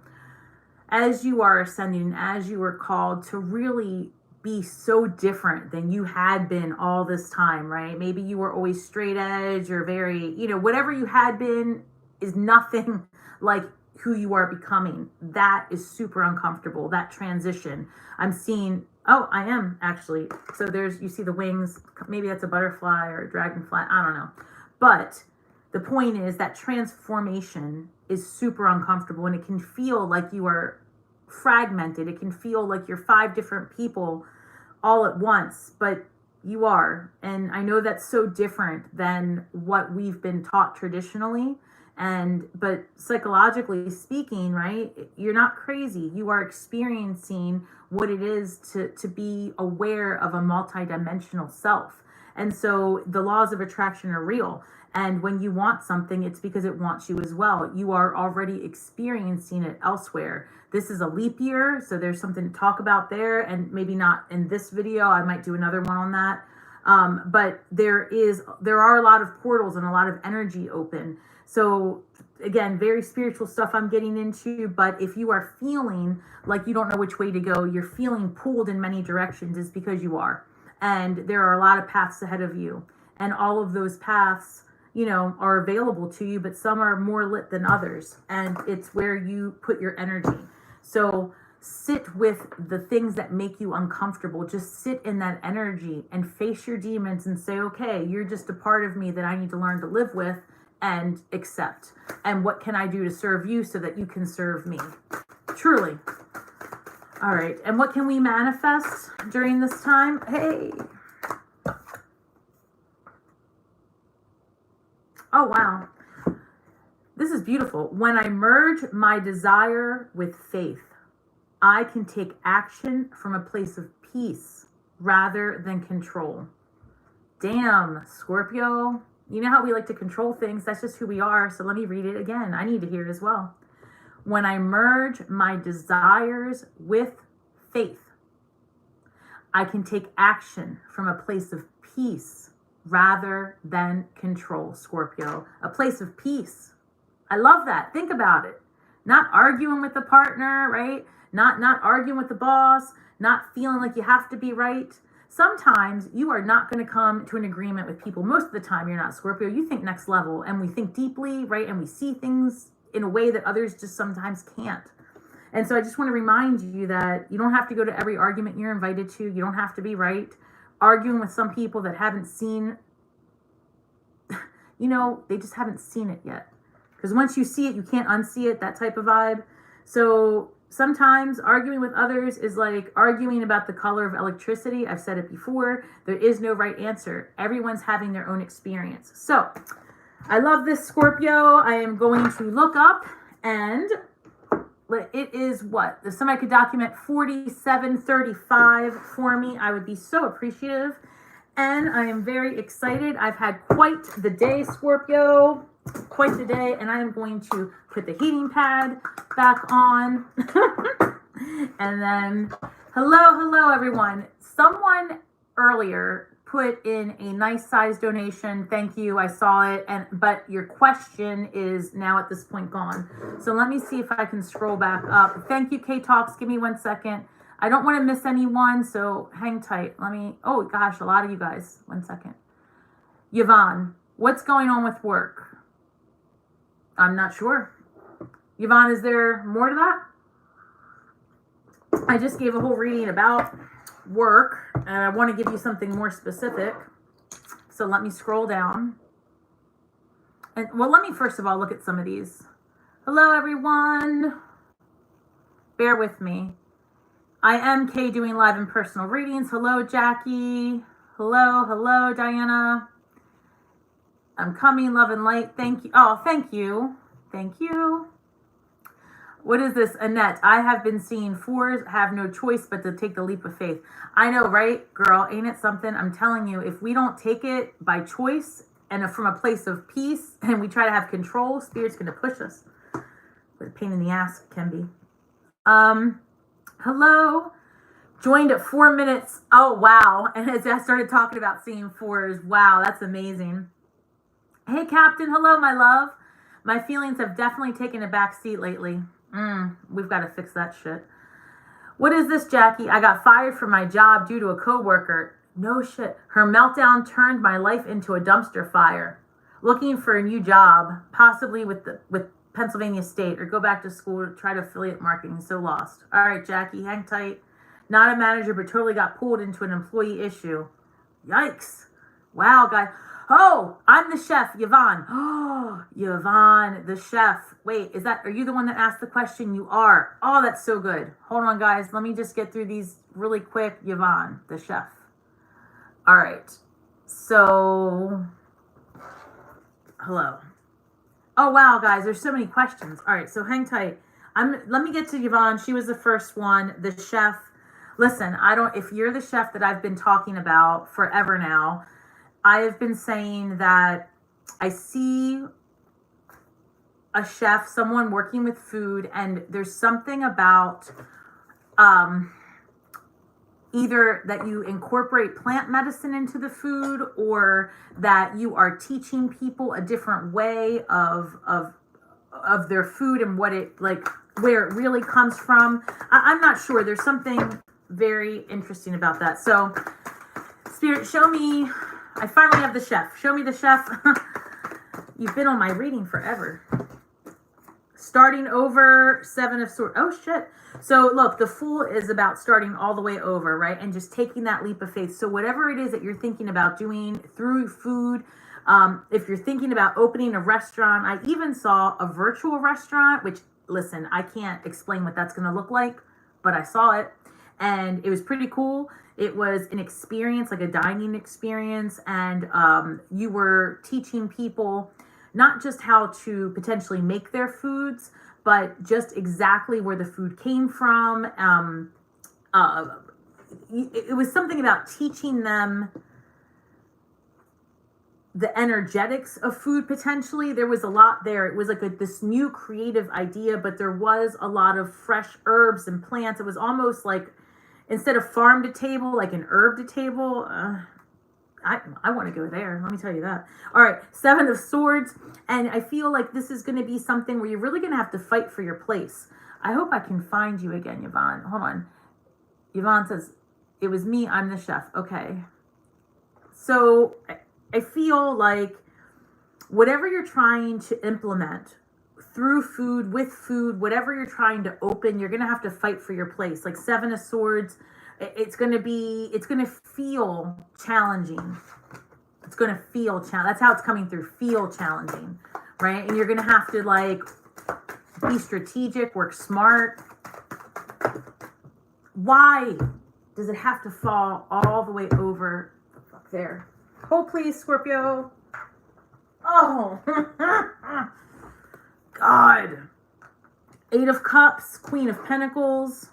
Speaker 1: As you are ascending, as you were called to really be so different than you had been all this time, right? Maybe you were always straight edge or very, whatever you had been is nothing like who you are becoming. That is super uncomfortable, that transition. I'm seeing, oh, I am actually. So there's, you see the wings, maybe that's a butterfly or a dragonfly, I don't know. But the point is that transformation is super uncomfortable, and it can feel like you are fragmented. It can feel like you're 5 different people all at once, but you are. And I know that's so different than what we've been taught traditionally. But psychologically speaking, right, you're not crazy. You are experiencing what it is to be aware of a multidimensional self. And so the laws of attraction are real. And when you want something, it's because it wants you as well. You are already experiencing it elsewhere. This is a leap year, so there's something to talk about there, and maybe not in this video. I might do another one on that. But there are a lot of portals and a lot of energy open. So again, very spiritual stuff I'm getting into, but if you are feeling like you don't know which way to go, you're feeling pulled in many directions, is because you are. And there are a lot of paths ahead of you. And all of those paths, you know, are available to you, but some are more lit than others. And it's where you put your energy. So sit with the things that make you uncomfortable. Just sit in that energy and face your demons and say, okay, you're just a part of me that I need to learn to live with and accept. And what can I do to serve you so that you can serve me? Truly. All right. And what can we manifest during this time? Hey. Oh, wow. This is beautiful. When I merge my desire with faith, I can take action from a place of peace rather than control. Damn, Scorpio. You know how we like to control things. That's just who we are. So let me read it again. I need to hear it as well. When I merge my desires with faith, I can take action from a place of peace rather than control, Scorpio. A place of peace. I love that. Think about it. Not arguing with the partner, right? Not arguing with the boss, not feeling like you have to be right. Sometimes you are not going to come to an agreement with people. Most of the time you're not, Scorpio. You think next level, and we think deeply, right? And we see things in a way that others just sometimes can't. And so I just want to remind you that you don't have to go to every argument you're invited to. You don't have to be right. Arguing with some people that haven't seen, you know, they just haven't seen it yet. Because once you see it, you can't unsee it, that type of vibe. So sometimes arguing with others is like arguing about the color of electricity. I've said it before. There is no right answer. Everyone's having their own experience. So I love this, Scorpio. I am going to look up, and it is what? If somebody could document 4735 for me, I would be so appreciative. And I am very excited. I've had quite the day, Scorpio. Quite the day. And I am going to put the heating pad back on. And then, hello, everyone. Someone earlier put in a nice size donation. Thank you. I saw it. But your question is now at this point gone. So let me see if I can scroll back up. Thank you, K-Talks. Give me 1 second. I don't want to miss anyone, so hang tight. Oh gosh, a lot of you guys. 1 second. Yvonne, what's going on with work? I'm not sure. Yvonne, is there more to that? I just gave a whole reading about work, and I want to give you something more specific. So let me scroll down. And well, let me first of all look at some of these. Hello, everyone. Bear with me. I am Kay doing live and personal readings. Hello, Jackie. Hello, Diana. I'm coming, love and light. Thank you. Oh, thank you. Thank you. What is this, Annette? I have been seeing 4s have no choice but to take the leap of faith. I know, right, girl? Ain't it something? I'm telling you, if we don't take it by choice and from a place of peace, and we try to have control, Spirit's going to push us. What a pain in the ass it can be. Hello. Joined at 4 minutes. Oh, wow. And as I started talking about seeing 4s, wow, that's amazing. Hey, Captain. Hello, my love. My feelings have definitely taken a back seat lately. We've got to fix that shit. What is this, Jackie? I got fired from my job due to a coworker. No shit. Her meltdown turned my life into a dumpster fire. Looking for a new job, possibly with Pennsylvania State or go back to school to try to affiliate marketing. So lost. All right, Jackie, hang tight. Not a manager, but totally got pulled into an employee issue. Yikes. Wow, guys. Oh, I'm the chef, Yvonne. Oh, Yvonne, the chef. Wait, are you the one that asked the question? You are. Oh, that's so good. Hold on, guys. Let me just get through these really quick. Yvonne, the chef. All right. So, hello. Oh, wow, guys. There's so many questions. All right. So hang tight. Let me get to Yvonne. She was the first one, the chef. Listen, if you're the chef that I've been talking about forever now, I have been saying that I see a chef, someone working with food, and there's something about either that you incorporate plant medicine into the food or that you are teaching people a different way of their food and what it, like, where it really comes from. I'm not sure. There's something very interesting about that. So, Spirit, show me. I finally have the chef. Show me the chef. You've been on my reading forever. Starting over, 7 of Swords. Oh, shit. So, look, the Fool is about starting all the way over, right? And just taking that leap of faith. So, whatever it is that you're thinking about doing through food, if you're thinking about opening a restaurant, I even saw a virtual restaurant, which, listen, I can't explain what that's going to look like, but I saw it. And it was pretty cool. It was an experience, like a dining experience. And you were teaching people not just how to potentially make their foods, but just exactly where the food came from. It was something about teaching them the energetics of food potentially. There was a lot there. It was like this new creative idea, but there was a lot of fresh herbs and plants. It was almost like, instead of farm to table, like an herb to table. I want to go there. Let me tell you that. All right. 7 of Swords. And I feel like this is going to be something where you're really going to have to fight for your place. I hope I can find you again, Yvonne. Hold on. Yvonne says, it was me. I'm the chef. Okay. So I feel like whatever you're trying to implement through food, with food, whatever you're trying to open, you're going to have to fight for your place. Like 7 of Swords, it's going to feel challenging. It's going to feel challenging. That's how it's coming through. Feel challenging, right? And you're going to have to, like, be strategic, work smart. Why does it have to fall all the way over there? Hold, please, Scorpio. Oh, God. 8 of Cups, Queen of Pentacles.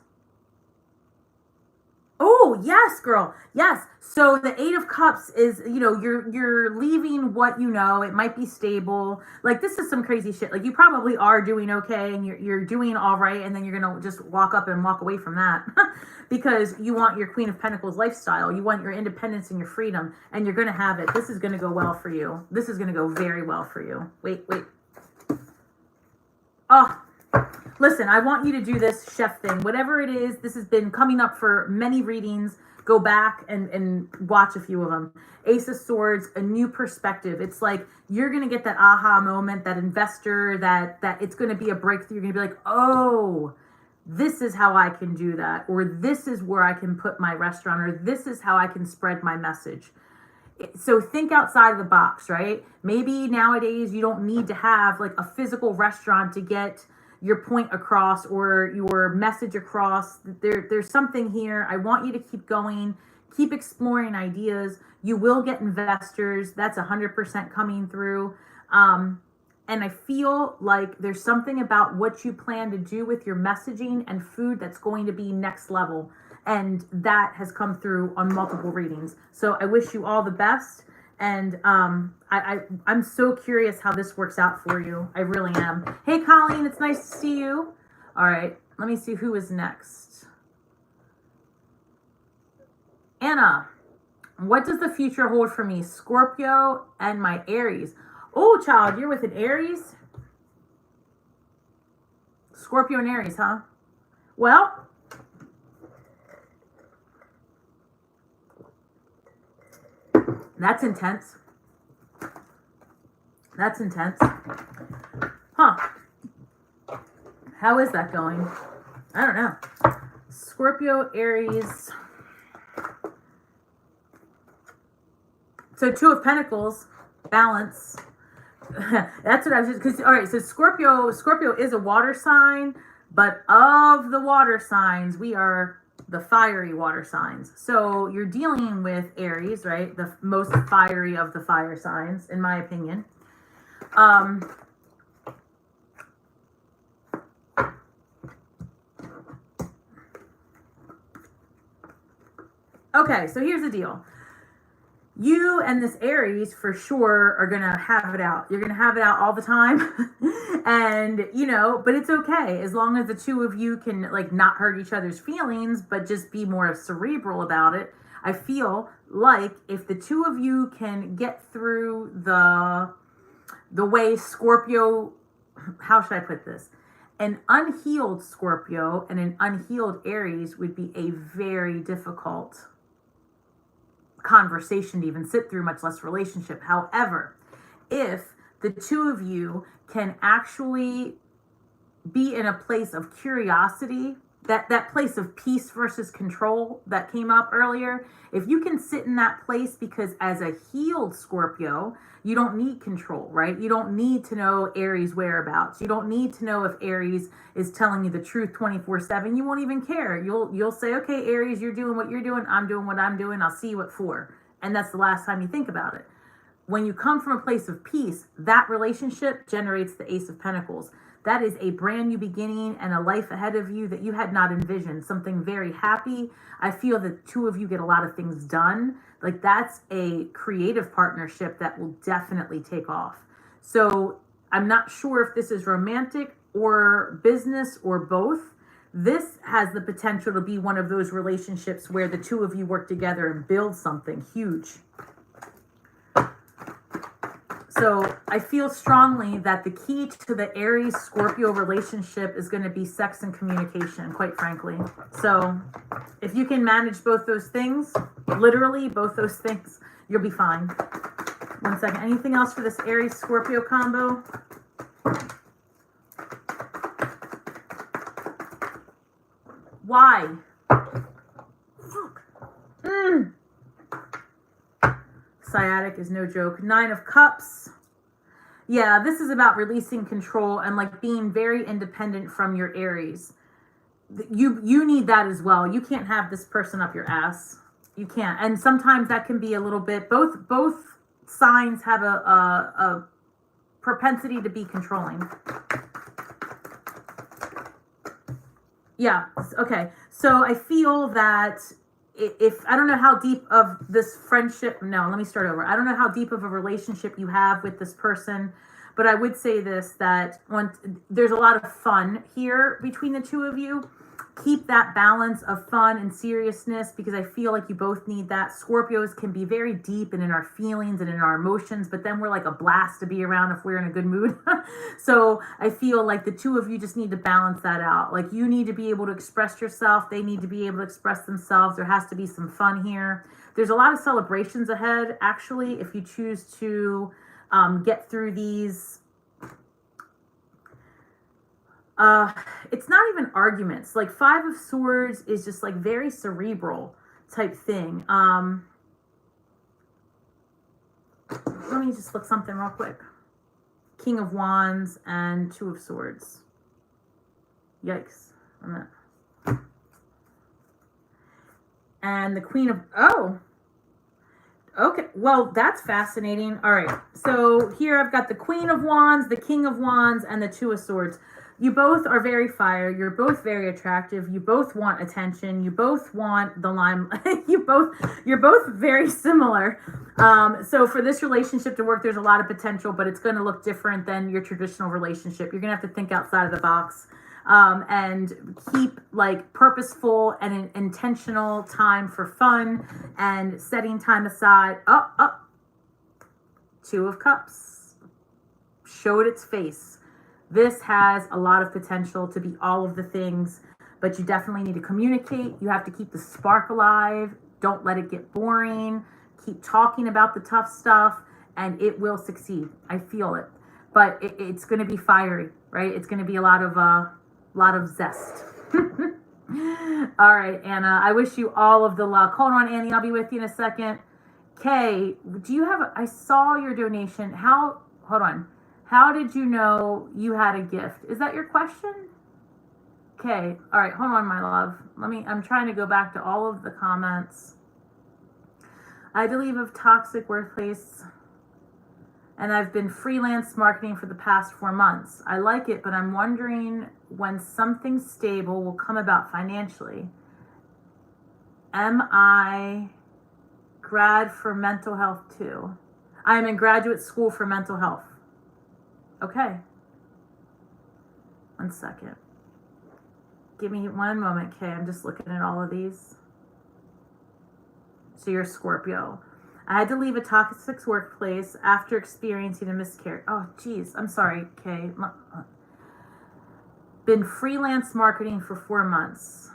Speaker 1: Oh, yes, girl. Yes. So the 8 of Cups is, you're leaving what you know. It might be stable. Like, this is some crazy shit. Like, you probably are doing okay and you're doing all right. And then you're going to just walk up and walk away from that because you want your Queen of Pentacles lifestyle. You want your independence and your freedom, and you're going to have it. This is going to go well for you. This is going to go very well for you. Wait. Oh, listen, I want you to do this chef thing. Whatever it is, this has been coming up for many readings. Go back and watch a few of them. Ace of Swords, a new perspective. It's like you're going to get that aha moment, that investor, that it's going to be a breakthrough. You're going to be like, oh, this is how I can do that. Or this is where I can put my restaurant. Or this is how I can spread my message. So think outside of the box, right? Maybe nowadays you don't need to have like a physical restaurant to get your point across or your message across. There's something here. I want you to keep going, keep exploring ideas. You will get investors. That's 100% coming through. And I feel like there's something about what you plan to do with your messaging and food that's going to be next level. And that has come through on multiple readings. So I wish you all the best. And I'm so curious how this works out for you. I really am. Hey, Colleen, it's nice to see you. All right, let me see who is next. Anna, what does the future hold for me? Scorpio and my Aries. Oh, child, you're with an Aries? Scorpio and Aries, huh? Well, that's intense. That's intense. Huh. How is that going? I don't know. Scorpio, Aries. So 2 of Pentacles, balance. That's what I was just, because, all right, so Scorpio is a water sign, but of the water signs, we are the fiery water signs. So you're dealing with Aries, right? The most fiery of the fire signs, in my opinion. Okay, so here's the deal. You and this Aries for sure are going to have it out. You're going to have it out all the time. And, you know, but it's okay. As long as the 2 of you can like not hurt each other's feelings, but just be more cerebral about it. I feel like if the 2 of you can get through the way Scorpio, how should I put this? An unhealed Scorpio and an unhealed Aries would be a very difficult conversation to even sit through, much less relationship. However, if the 2 of you can actually be in a place of curiosity, that place of peace versus control that came up earlier, if you can sit in that place, because as a healed Scorpio, you don't need control, right? You don't need to know Aries' whereabouts. You don't need to know if Aries is telling you the truth 24/7. You won't even care. You'll say, okay, Aries, you're doing what you're doing. I'm doing what I'm doing. I'll see you at 4. And that's the last time you think about it. When you come from a place of peace, that relationship generates the Ace of Pentacles. That is a brand new beginning and a life ahead of you that you had not envisioned. Something very happy. I feel that 2 of you get a lot of things done. Like that's a creative partnership that will definitely take off. So I'm not sure if this is romantic or business or both. This has the potential to be one of those relationships where the 2 of you work together and build something huge. So I feel strongly that the key to the Aries-Scorpio relationship is going to be sex and communication, quite frankly. So if you can manage both those things, literally both those things, you'll be fine. One second. Anything else for this Aries-Scorpio combo? Why? Fuck. Sciatic is no joke. 9 of Cups. Yeah, this is about releasing control and like being very independent from your Aries. You need that as well. You can't have this person up your ass. You can't. And sometimes that can be a little bit, both signs have a propensity to be controlling. Yeah, okay. So I feel that if I don't know how deep of this friendship, no, let me start over. I don't know how deep of a relationship you have with this person, but I would say this, that there's a lot of fun here between the 2 of you. Keep that balance of fun and seriousness, because I feel like you both need that. Scorpios can be very deep and in our feelings and in our emotions, but then we're like a blast to be around if we're in a good mood. So I feel like the 2 of you just need to balance that out. Like you need to be able to express yourself. They need to be able to express themselves. There has to be some fun here. There's a lot of celebrations ahead, actually, if you choose to get through these. It's not even arguments. Like 5 of Swords is just like very cerebral type thing. Let me just look something real quick. King of Wands and 2 of Swords. Yikes. And the Queen of, oh, okay. Well, that's fascinating. All right. So here I've got the Queen of Wands, the King of Wands, and the 2 of Swords. You both are very fire. You're both very attractive. You both want attention. You both want the lime. You're both very similar. So for this relationship to work, there's a lot of potential, but it's going to look different than your traditional relationship. You're going to have to think outside of the box, and keep like purposeful and intentional time for fun and setting time aside. 2 of Cups showed its face. This has a lot of potential to be all of the things, but you definitely need to communicate. You have to keep the spark alive. Don't let it get boring. Keep talking about the tough stuff, and it will succeed. I feel it. But it's going to be fiery, right? It's going to be a lot of lot of zest. All right, Anna, I wish you all of the luck. Hold on, Annie, I'll be with you in a second. Kay, do you have, I saw your donation. Hold on. How did you know you had a gift? Is that your question? Okay, all right, hold on, my love. I'm trying to go back to all of the comments. I had to leave a toxic workplace and I've been freelance marketing for the past 4 months. I like it, but I'm wondering when something stable will come about financially. Am I grad for mental health too? I am in graduate school for mental health. Okay. 1 second. Give me 1 moment, Kay. I'm just looking at all of these. So you're Scorpio. I had to leave a toxic workplace after experiencing a miscarriage. Oh, geez. I'm sorry, Kay. Been freelance marketing for 4 months.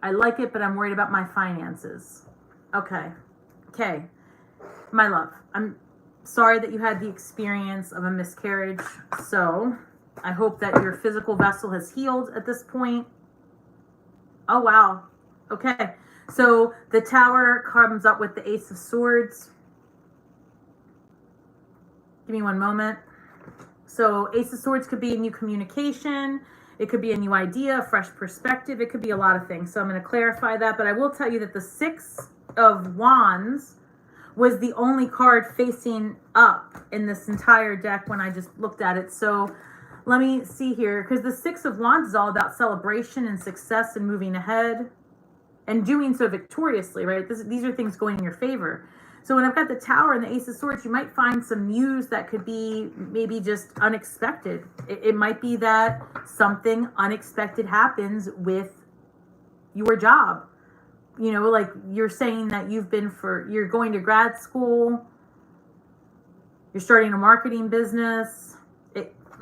Speaker 1: I like it, but I'm worried about my finances. Okay. Kay, my love, I'm sorry that you had the experience of a miscarriage. So I hope that your physical vessel has healed at this point. Oh, wow. Okay. So the Tower comes up with the Ace of Swords. Give me 1 moment. So Ace of Swords could be a new communication. It could be a new idea, a fresh perspective. It could be a lot of things. So I'm going to clarify that. But I will tell you that the Six of Wands was the only card facing up in this entire deck when I just looked at it. So let me see here, because the Six of Wands is all about celebration and success and moving ahead and doing so victoriously, right? These are things going in your favor. So when I've got the Tower and the Ace of Swords, you might find some news that could be maybe just unexpected. It might be that something unexpected happens with your job. You know, like you're saying that you're going to grad school, you're starting a marketing business.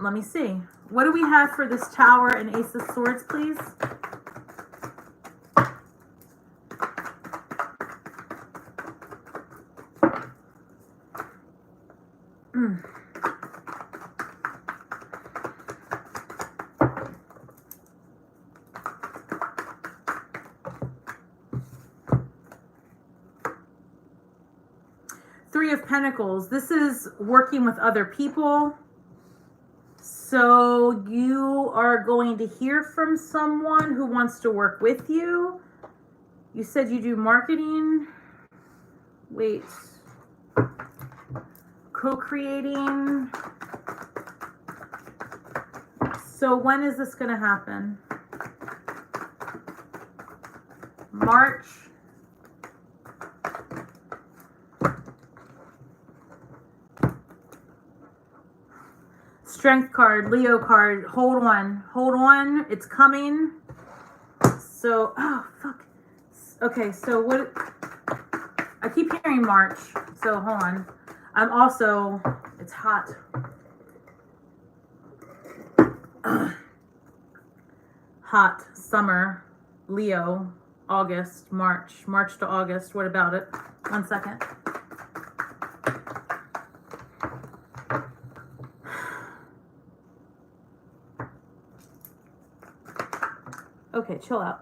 Speaker 1: Let me see. What do we have for this Tower and Ace of Swords, please? Three of Pentacles. This is working with other people. So you are going to hear from someone who wants to work with you. You said you do marketing. Wait. Co-creating. So when is this going to happen? March. Strength card, Leo card, hold on, it's coming. So, oh, fuck. Okay, so what, I keep hearing March, so hold on. I'm also, it's hot. Hot, summer, Leo, August, March to August, what about it? 1 second. Okay, chill out.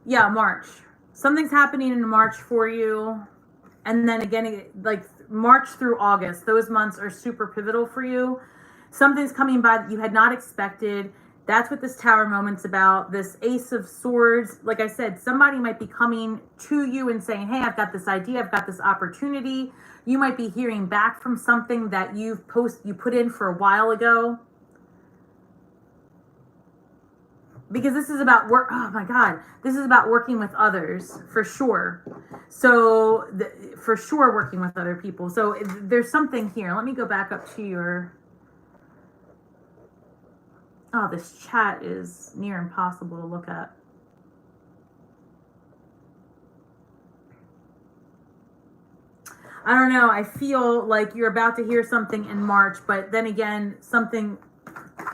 Speaker 1: Yeah, March. Something's happening in March for you. And then again, like March through August, those months are super pivotal for you. Something's coming by that you had not expected. That's what this Tower moment's about. This Ace of Swords. Like I said, somebody might be coming to you and saying, hey, I've got this idea. I've got this opportunity. You might be hearing back from something that you put in for a while ago. Because this is about work. Oh my God. This is about working with others for sure. So for sure working with other people. So there's something here. Let me go back up to your, oh, this chat is near impossible to look at. I don't know. I feel like you're about to hear something in March, but then again, something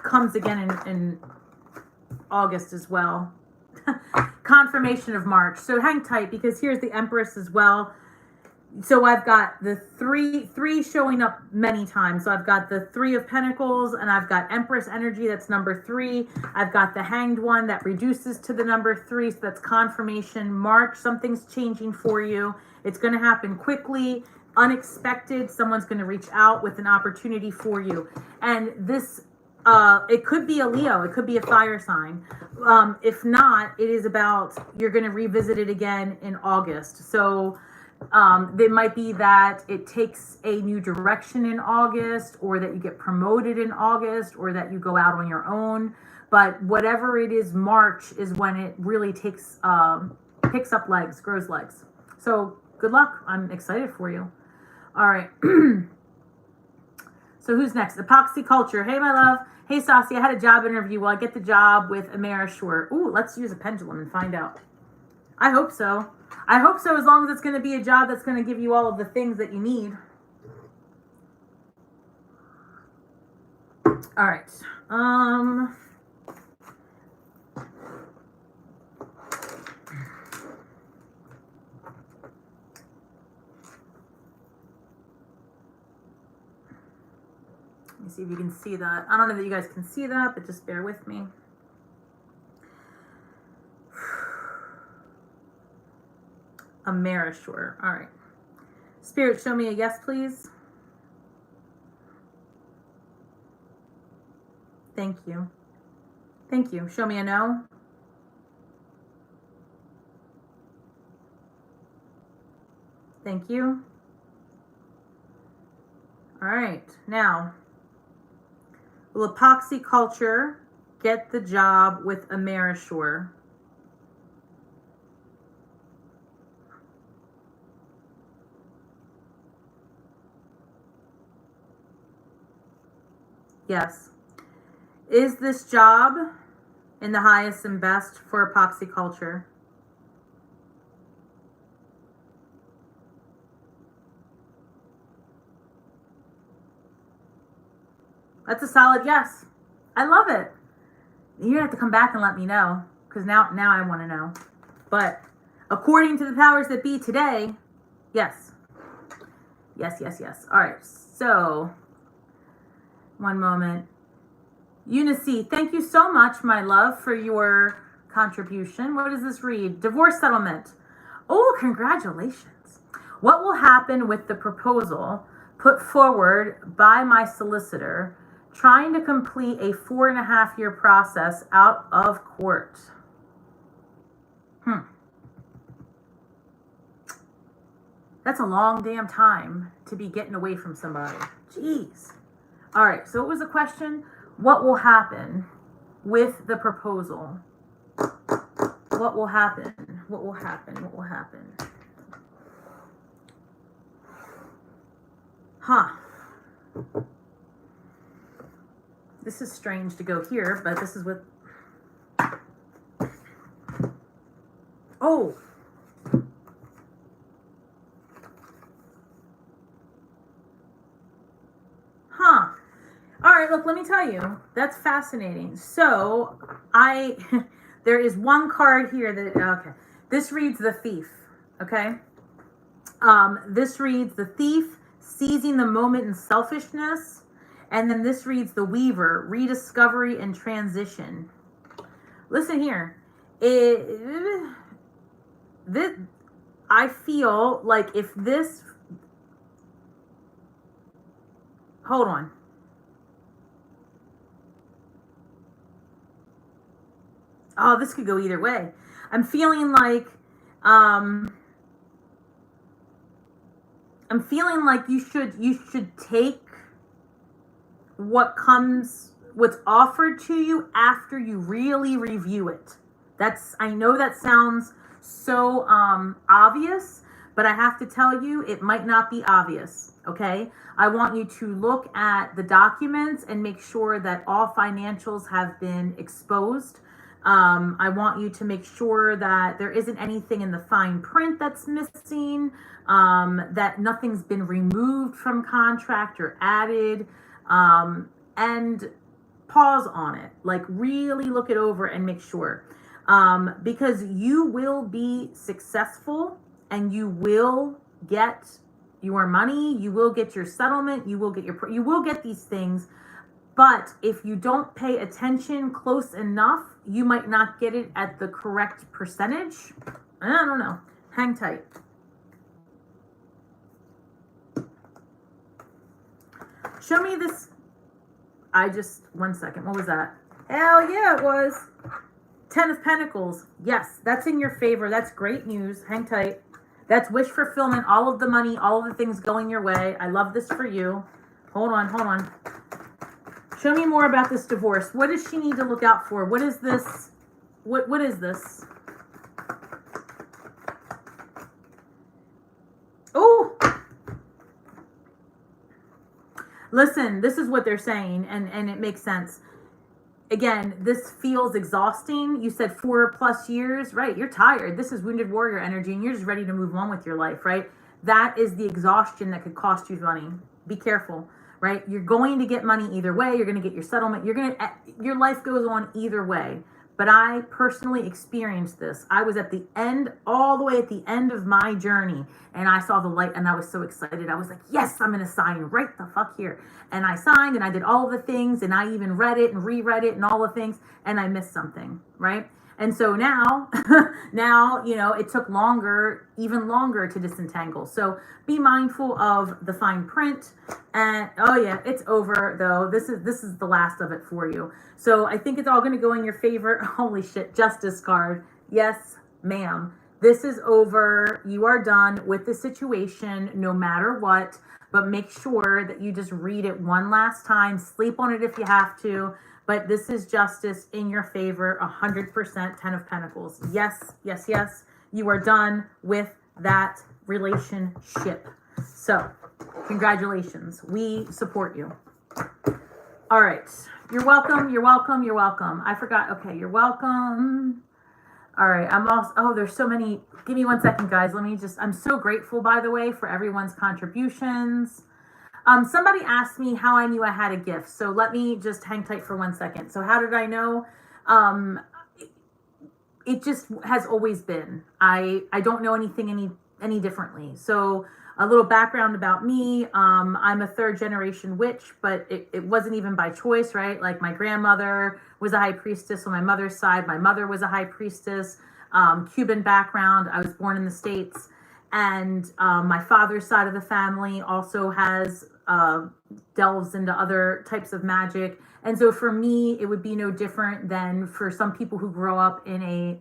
Speaker 1: comes again in August as well. Confirmation of March. So hang tight, because here's the Empress as well. So I've got the three showing up many times. So I've got the 3 of Pentacles, and I've got Empress energy, that's number 3. I've got the Hanged One that reduces to the number 3, so that's confirmation. March, something's changing for you. It's going to happen quickly, unexpected. Someone's going to reach out with an opportunity for you. And this, it could be a Leo, it could be a fire sign. If not, it is about, you're going to revisit it again in August. So it might be that it takes a new direction in August, or that you get promoted in August, or that you go out on your own. But whatever it is, March is when it really takes, picks up legs, grows legs. So good luck. I'm excited for you. All right. So who's next? Epoxy Culture. Hey, my love. Hey, Stasi, I had a job interview. Will I get the job with Emmorton? Ooh, let's use a pendulum and find out. I hope so. I hope so, as long as it's going to be a job that's going to give you all of the things that you need. All right. Let me see if you can see that. I don't know that you guys can see that, but just bear with me. Emmorton. All right. Spirit, show me a yes, please. Thank you. Thank you. Show me a no. Thank you. All right. Now, will Epoxy Culture get the job with Emmorton? Yes. Is this job in the highest and best for Epoxy Culture? That's a solid yes. I love it. You're gonna have to come back and let me know, because now I want to know. But according to the powers that be today, yes. Yes, yes, yes. All right. So, one moment. Eunice, thank you so much, my love, for your contribution. What does this read? Divorce settlement. Oh, congratulations. What will happen with the proposal put forward by my solicitor trying to complete a 4.5-year process out of court? That's a long damn time to be getting away from somebody. Jeez. All right, so what was the question? What will happen with the proposal? What will happen? What will happen? What will happen? Huh. This is strange to go here, but this is what... Oh! Huh. All right, look, let me tell you. That's fascinating. So, there is one card here that, okay. This reads the Thief, okay? This reads the Thief, seizing the moment in selfishness. And then this reads the Weaver, rediscovery and transition. Listen here. I feel like if this... Hold on. Oh, this could go either way. I'm feeling like you should take what's offered to you after you really review it. I know that sounds so obvious, but I have to tell you, it might not be obvious, okay? I want you to look at the documents and make sure that all financials have been exposed. I want you to make sure that there isn't anything in the fine print that's missing, that nothing's been removed from contract or added, and pause on it. Like, really look it over and make sure. Because you will be successful and you will get your money, you will get your settlement, you will get these things. But if you don't pay attention close enough, you might not get it at the correct percentage. I don't know. Hang tight. Show me this. One second. What was that? Hell yeah, it was. 10 of Pentacles. Yes, that's in your favor. That's great news. Hang tight. That's wish fulfillment. All of the money, all of the things going your way. I love this for you. Hold on. Show me more about this divorce. What does she need to look out for? What is this? What is this? Oh! Listen, this is what they're saying, and it makes sense. Again, this feels exhausting. You said 4+ years, right? You're tired. This is wounded warrior energy, and you're just ready to move on with your life, right? That is the exhaustion that could cost you money. Be careful, right? You're going to get money either way. You're going to get your settlement. Your life goes on either way. But I personally experienced this. I was at the end, all the way at the end of my journey, and I saw the light, and I was so excited. I was like, yes, I'm going to sign right the fuck here. And I signed, and I did all the things, and I even read it and reread it and all the things, and I missed something, right? And so now, it took longer, even longer to disentangle. So be mindful of the fine print. And oh yeah, it's over though. This is the last of it for you. So I think it's all going to go in your favor. Holy shit, Justice card. Yes, ma'am. This is over. You are done with the situation, no matter what. But make sure that you just read it one last time. Sleep on it if you have to. But this is justice in your favor, 100%. 10 of Pentacles. Yes. You are done with that relationship. So, congratulations. We support you. All right. You're welcome. I forgot. Okay, you're welcome. All right. There's so many. Give me 1 second, guys. I'm so grateful, by the way, for everyone's contributions. Somebody asked me how I knew I had a gift. So let me just hang tight for 1 second. So how did I know? It just has always been. I don't know anything any differently. So a little background about me. I'm a 3rd generation witch, but it wasn't even by choice, right? Like my grandmother was a high priestess on my mother's side. My mother was a high priestess, Cuban background. I was born in the States. And my father's side of the family also has delves into other types of magic. And so for me, it would be no different than for some people who grow up in a,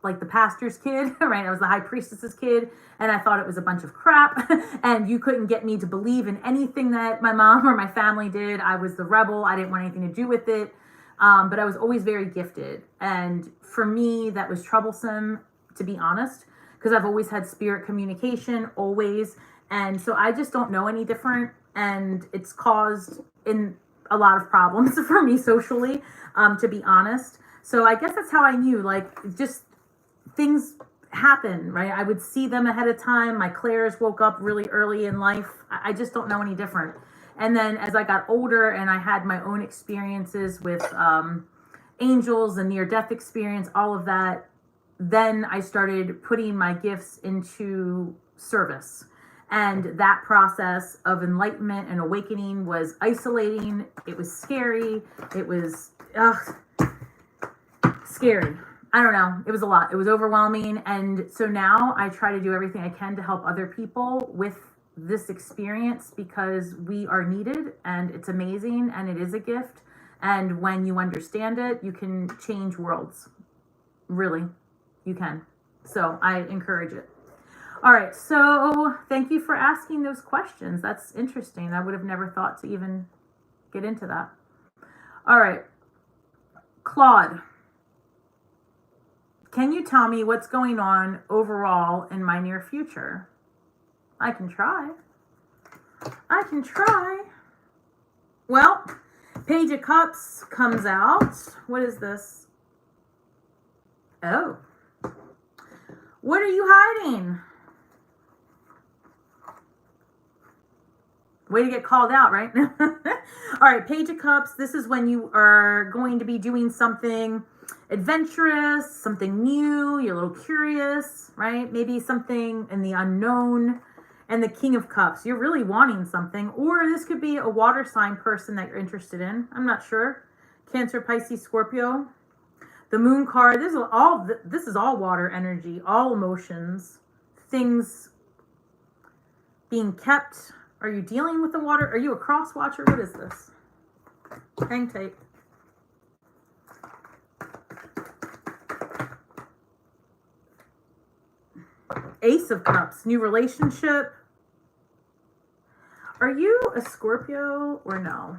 Speaker 1: like the pastor's kid, right? I was the high priestess's kid, and I thought it was a bunch of crap. And you couldn't get me to believe in anything that my mom or my family did. I was the rebel. I didn't want anything to do with it. But I was always very gifted. And for me, that was troublesome, to be honest, because I've always had spirit communication, always. And so I just don't know any different. And it's caused in a lot of problems for me socially, to be honest. So I guess that's how I knew, like, just things happen, right? I would see them ahead of time. My clairs woke up really early in life. I just don't know any different. And then as I got older and I had my own experiences with angels and near-death experience, all of that, then I started putting my gifts into service. And that process of enlightenment and awakening was isolating. It was scary. It was scary. I don't know. It was a lot. It was overwhelming. And so now I try to do everything I can to help other people with this experience, because we are needed and it's amazing and it is a gift. And when you understand it, you can change worlds. Really, you can. So I encourage it. All right, so thank you for asking those questions. That's interesting. I would have never thought to even get into that. All right, Claude, can you tell me what's going on overall in my near future? I can try. Well, Page of Cups comes out. What is this? Oh. What are you hiding? Way to get called out, right? All right, Page of Cups. This is when you are going to be doing something adventurous, something new. You're a little curious, right? Maybe something in the unknown. and the King of Cups. You're really wanting something, or this could be a water sign person that you're interested in. I'm not sure. Cancer, Pisces, Scorpio. The Moon card. This is all water energy, all emotions, things being kept. Are you dealing with the water? Are you a cross watcher? What is this? Hang tight. Ace of Cups, new relationship. Are you a Scorpio or no?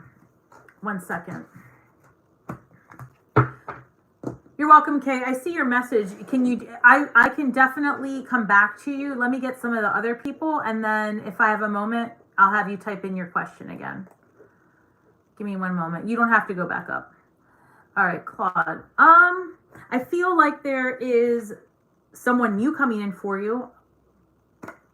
Speaker 1: 1 second. You're welcome, Kay. I see your message. Can you, I can definitely come back to you. Let me get some of the other people, and then if I have a moment, I'll have you type in your question again. Give me 1 moment. You don't have to go back up. All right, Claude. I feel like there is someone new coming in for you.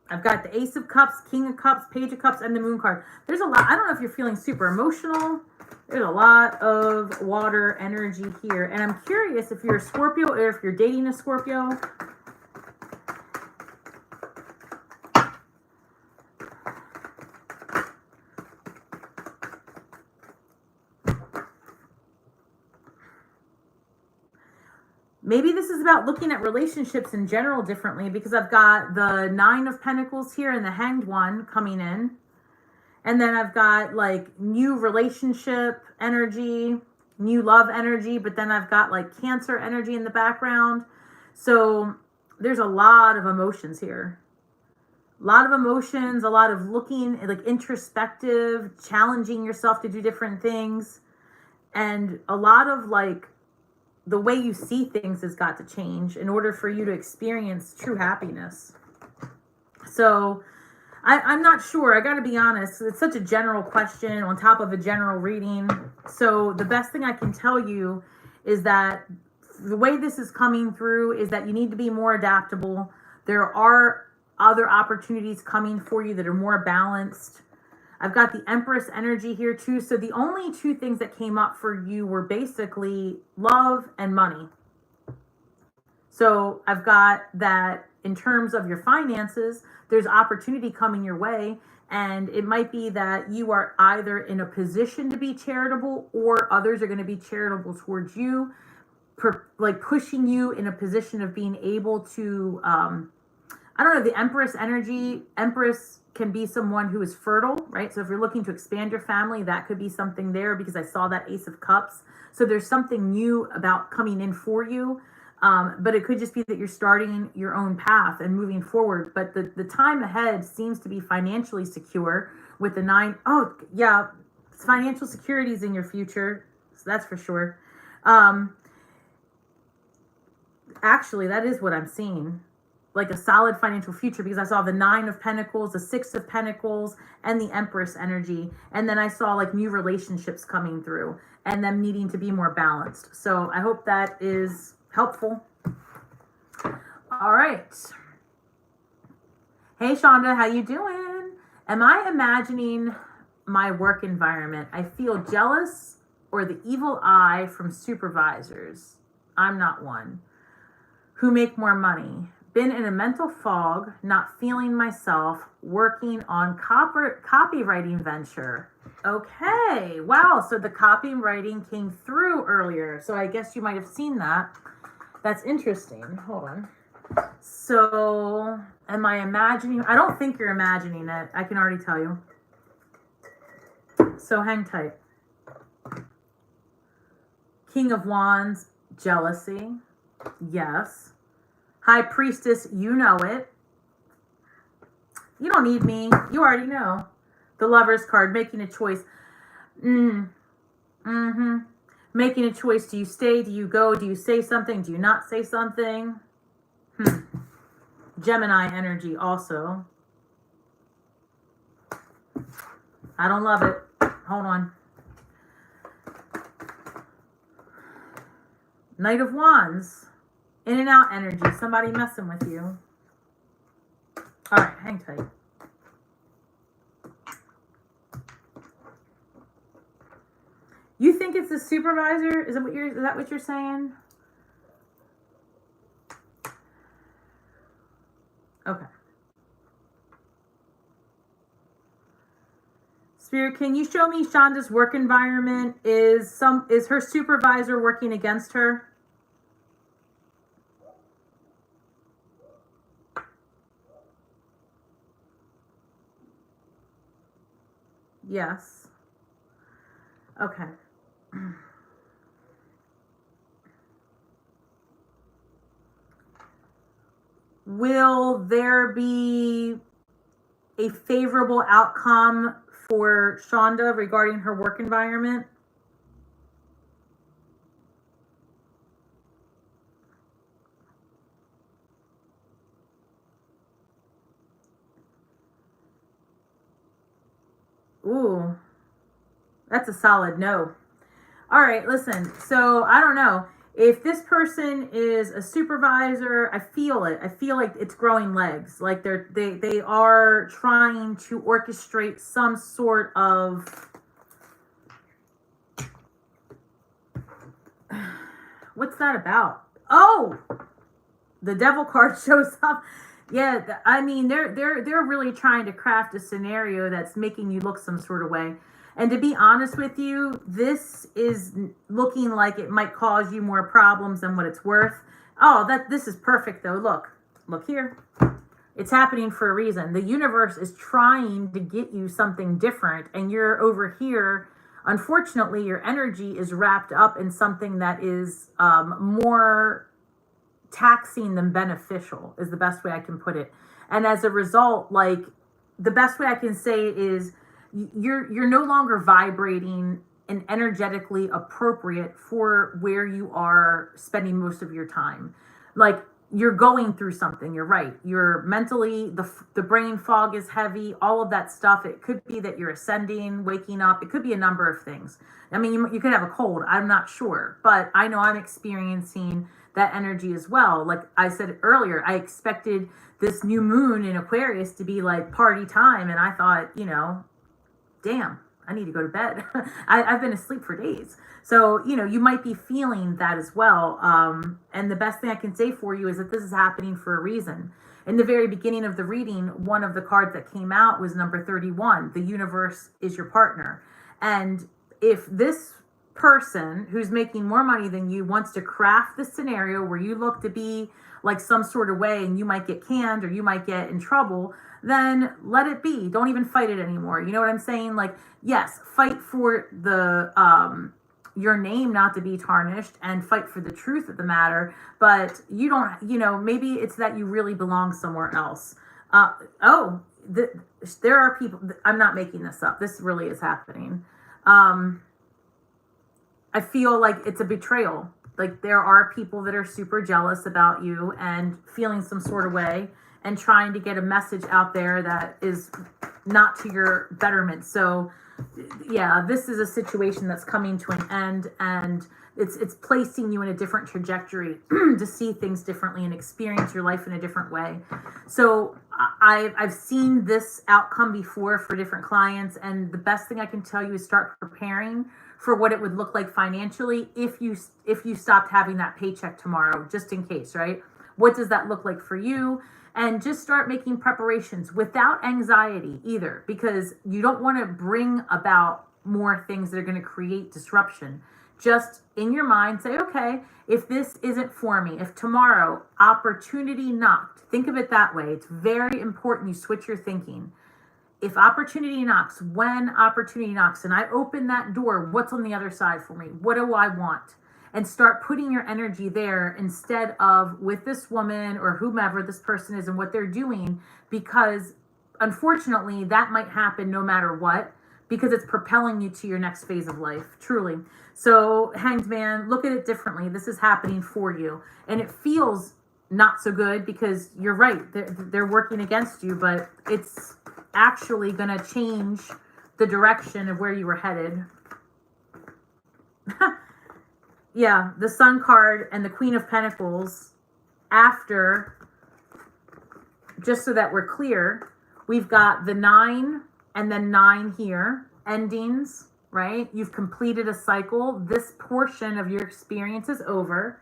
Speaker 1: I've got the Ace of Cups, King of Cups, Page of Cups, and the Moon card. There's a lot. I don't know if you're feeling super emotional. There's a lot of water energy here. And I'm curious if you're a Scorpio or if you're dating a Scorpio. Maybe this is about looking at relationships in general differently, because I've got the 9 of Pentacles here and the Hanged One coming in. And then I've got like new relationship energy, new love energy, but then I've got like Cancer energy in the background. So there's a lot of emotions here. A lot of emotions, a lot of looking like introspective, challenging yourself to do different things. And a lot of like the way you see things has got to change in order for you to experience true happiness. So I'm not sure. I got to be honest. It's such a general question on top of a general reading. So the best thing I can tell you is that the way this is coming through is that you need to be more adaptable. There are other opportunities coming for you that are more balanced. I've got the Empress energy here too. So the only 2 things that came up for you were basically love and money. So I've got that in terms of your finances, there's opportunity coming your way. And it might be that you are either in a position to be charitable or others are going to be charitable towards you, like pushing you in a position of being able to, I don't know, the Empress energy. Empress can be someone who is fertile, right? So if you're looking to expand your family, that could be something there, because I saw that Ace of Cups. So there's something new about coming in for you. But it could just be that you're starting your own path and moving forward. But the time ahead seems to be financially secure with the 9. Oh, yeah, financial security is in your future. So that's for sure. Actually, that is what I'm seeing. Like a solid financial future, because I saw the 9 of Pentacles, the 6 of Pentacles, and the Empress energy. And then I saw like new relationships coming through and them needing to be more balanced. So I hope that is helpful. All right. Hey, Shonda, how you doing? Am I imagining my work environment? I feel jealous or the evil eye from supervisors. I'm not one. Who make more money. Been in a mental fog, not feeling myself, working on copywriting venture. Okay, wow, so the copywriting came through earlier. So I guess you might have seen that. That's interesting. Hold on. So am I imagining? I don't think you're imagining it. I can already tell you. So hang tight. King of Wands, jealousy. Yes. High Priestess, you know it. You don't need me. You already know. The Lover's card, making a choice. Making a choice. Do you stay? Do you go? Do you say something? Do you not say something? Gemini energy also. I don't love it. Hold on. Knight of Wands. In and out energy. Somebody messing with you. All right, hang tight. You think it's the supervisor? Is that what you're saying? Okay. Spirit, can you show me Shonda's work environment? Is her supervisor working against her? Yes. Okay. Will there be a favorable outcome for Shonda regarding her work environment? Ooh, that's a solid no. All right, listen. So I don't know if this person is a supervisor. I feel it. I feel like it's growing legs. Like they are trying to orchestrate some sort of. What's that about? Oh, the devil card shows up. Yeah, I mean they're really trying to craft a scenario that's making you look some sort of way. And to be honest with you, this is looking like it might cause you more problems than what it's worth. Oh, this is perfect though. Look here. It's happening for a reason. The universe is trying to get you something different, and you're over here. Unfortunately, your energy is wrapped up in something that is more taxing than beneficial, is the best way I can put it. And as a result, like, the best way I can say is you're no longer vibrating and energetically appropriate for where you are spending most of your time. Like, you're going through something. You're right. You're mentally, the brain fog is heavy, all of that stuff. It could be that you're ascending, waking up. It could be a number of things. I mean, you could have a cold. I'm not sure, but I know I'm experiencing that energy as well. Like I said earlier, I expected this new moon in Aquarius to be like party time. And I thought, damn, I need to go to bed. I've been asleep for days. So, you might be feeling that as well. And the best thing I can say for you is that this is happening for a reason. In the very beginning of the reading, one of the cards that came out was number 31. The universe is your partner. And if this person who's making more money than you wants to craft the scenario where you look to be like some sort of way and you might get canned or you might get in trouble, then let it be. Don't even fight it anymore. You know what I'm saying? Like, yes, fight for the your name not to be tarnished and fight for the truth of the matter, but you don't, maybe it's that you really belong somewhere else. There are people, I'm not making this up. This really is happening. I feel like it's a betrayal. Like, there are people that are super jealous about you and feeling some sort of way and trying to get a message out there that is not to your betterment. So yeah, this is a situation that's coming to an end, and it's placing you in a different trajectory to see things differently and experience your life in a different way. So I've seen this outcome before for different clients, and the best thing I can tell you is start preparing for what it would look like financially if you stopped having that paycheck tomorrow, just in case, right? What does that look like for you? And just start making preparations without anxiety either, because you don't want to bring about more things that are going to create disruption. Just in your mind, say, okay, if this isn't for me, if tomorrow opportunity knocked, think of it that way. It's very important you switch your thinking. If opportunity knocks, when opportunity knocks, and I open that door, what's on the other side for me? What do I want? And start putting your energy there instead of with this woman or whomever this person is and what they're doing, because unfortunately that might happen no matter what, because it's propelling you to your next phase of life, truly. So Hanged Man, look at it differently. This is happening for you. And it feels not so good because you're right. They're working against you, but it's actually going to change the direction of where you were headed. Yeah, the Sun card and the Queen of Pentacles after, just so that we're clear, we've got the 9 and then 9 here, endings, right? You've completed a cycle. This portion of your experience is over.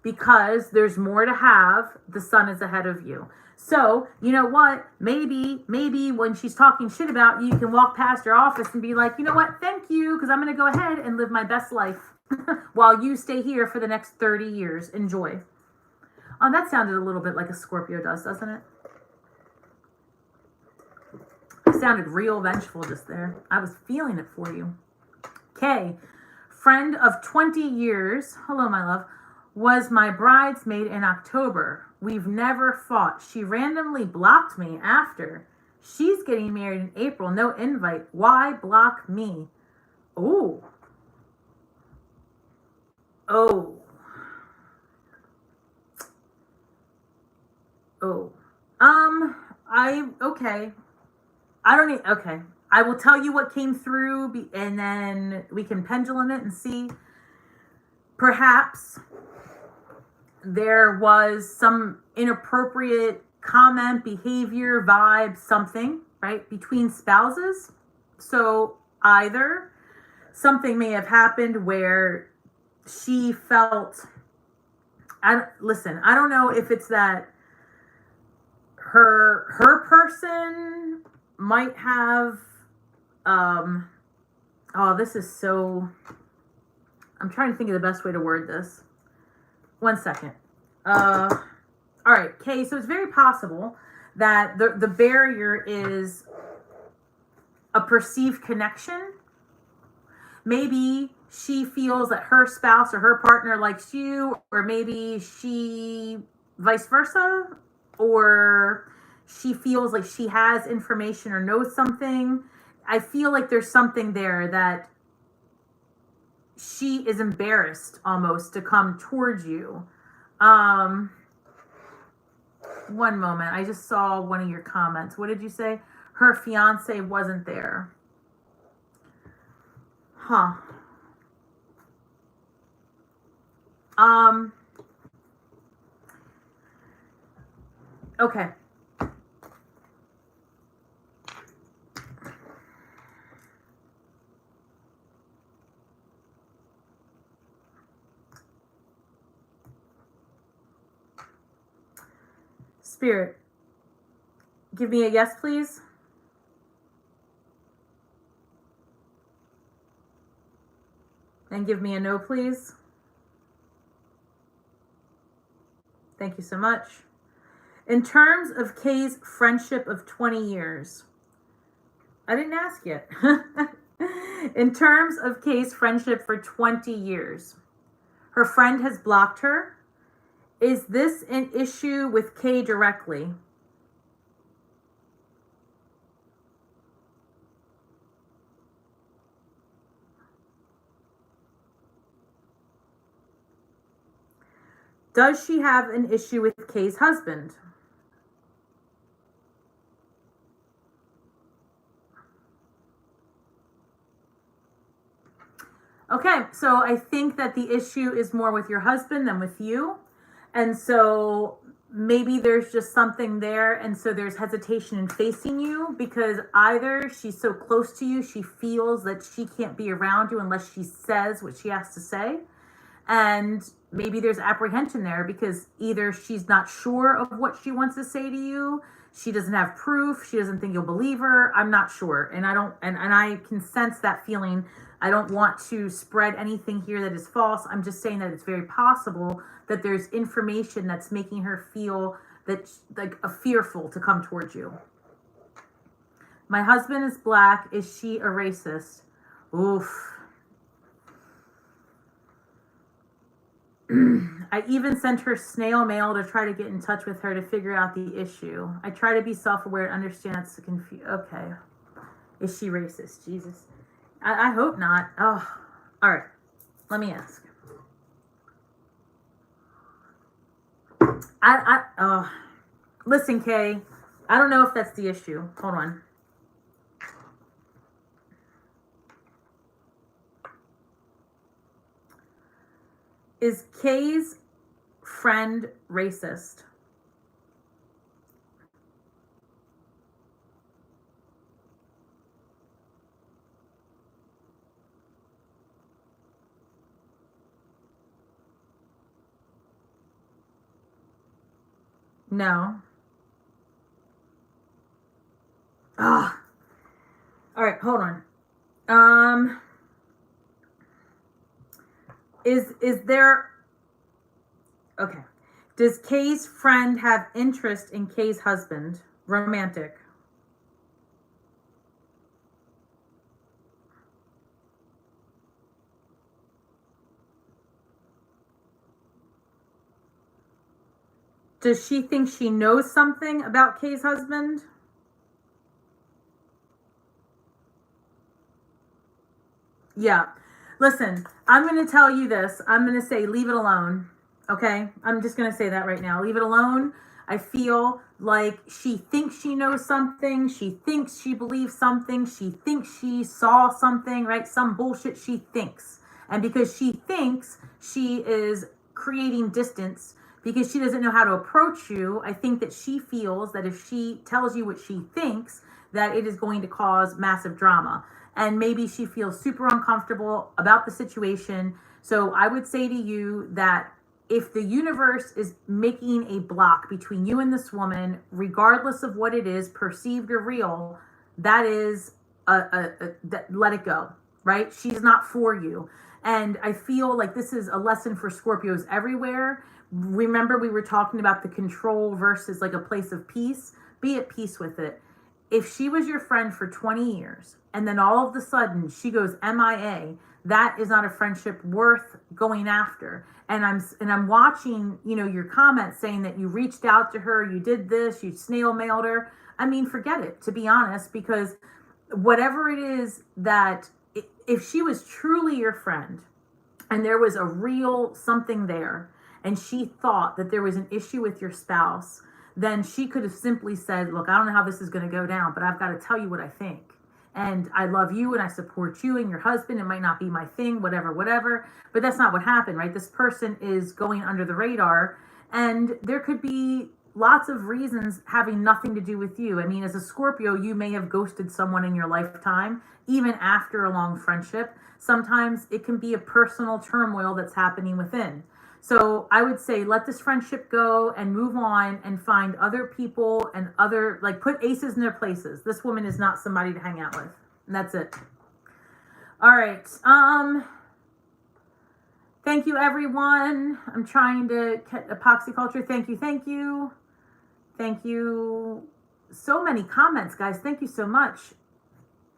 Speaker 1: because there's more to have. The sun is ahead of you. So, you know what? Maybe when she's talking shit about you, you can walk past her office and be like, you know what? Thank you, because I'm going to go ahead and live my best life while you stay here for the next 30 years. Enjoy. That sounded a little bit like a Scorpio does, doesn't it? It sounded real vengeful just there. I was feeling it for you. K, friend of 20 years. Hello, my love. Was my bridesmaid in October. We've never fought. She randomly blocked me after. She's getting married in April. No invite. Why block me? Oh. Oh. Oh. Okay. I don't need, okay. I will tell you what came through and then we can pendulum it and see. Perhaps there was some inappropriate comment, behavior, vibe, something, right, between spouses. So either something may have happened where she felt, listen, I don't know if it's that her person might have, this is so, I'm trying to think of the best way to word this. One second. All right, Kay, so it's very possible that the barrier is a perceived connection. Maybe she feels that her spouse or her partner likes you, or maybe she vice versa, or she feels like she has information or knows something. I feel like there's something there that she is embarrassed almost to come towards you. One moment. I just saw one of your comments. What did you say? Her fiance wasn't there. Huh. Okay. Spirit, give me a yes, please. And give me a no, please. Thank you so much. In terms of Kay's friendship of 20 years, I didn't ask yet. In terms of Kay's friendship for 20 years, her friend has blocked her. Is this an issue with Kay directly? Does she have an issue with Kay's husband? Okay, so I think that the issue is more with your husband than with you. And so maybe there's just something there. And so there's hesitation in facing you because either she's so close to you, she feels that she can't be around you unless she says what she has to say. And maybe there's apprehension there because either she's not sure of what she wants to say to you. She doesn't have proof. She doesn't think you'll believe her. I'm not sure. And I can sense that feeling. I don't want to spread anything here that is false. I'm just saying that it's very possible that there's information that's making her feel that like fearful to come towards you. My husband is black. Is she a racist? Oof. I even sent her snail mail to try to get in touch with her to figure out the issue. I try to be self-aware and understand it's confused. Okay. Is she racist? Jesus. I hope not. Oh, all right. Let me ask. Listen, Kay. I don't know if that's the issue. Hold on. Is Kay's friend racist? No. Ah. All right, hold on. Is there, okay. Does Kay's friend have interest in Kay's husband? Romantic. Does she think she knows something about Kay's husband? Yeah. Listen, I'm going to tell you this. I'm going to say leave it alone. Okay? I'm just going to say that right now. Leave it alone. I feel like she thinks she knows something. She thinks she believes something. She thinks she saw something, right? Some bullshit she thinks. And because she thinks, she is creating distance because she doesn't know how to approach you. I think that she feels that if she tells you what she thinks, that it is going to cause massive drama. And maybe she feels super uncomfortable about the situation. So I would say to you that if the universe is making a block between you and this woman, regardless of what it is, perceived or real, that is let it go, right? She's not for you. And I feel like this is a lesson for Scorpios everywhere. Remember, we were talking about the control versus like a place of peace. Be at peace with it. If she was your friend for 20 years and then all of a sudden she goes MIA, that is not a friendship worth going after. And I'm watching, you know, your comments saying that you reached out to her, you did this, you snail mailed her. I mean, forget it, to be honest, because whatever it is that if she was truly your friend and there was a real something there and she thought that there was an issue with your spouse, then she could have simply said, look, I don't know how this is going to go down, but I've got to tell you what I think. And I love you and I support you and your husband. It might not be my thing, whatever. But that's not what happened, right? This person is going under the radar. And there could be lots of reasons having nothing to do with you. I mean, as a Scorpio, you may have ghosted someone in your lifetime, even after a long friendship. Sometimes it can be a personal turmoil that's happening within. So I would say let this friendship go and move on and find other people and other, like, put aces in their places. This woman is not somebody to hang out with. And that's it. All right. Thank you, everyone. I'm trying to get epoxy culture. Thank you. Thank you. So many comments, guys. Thank you so much.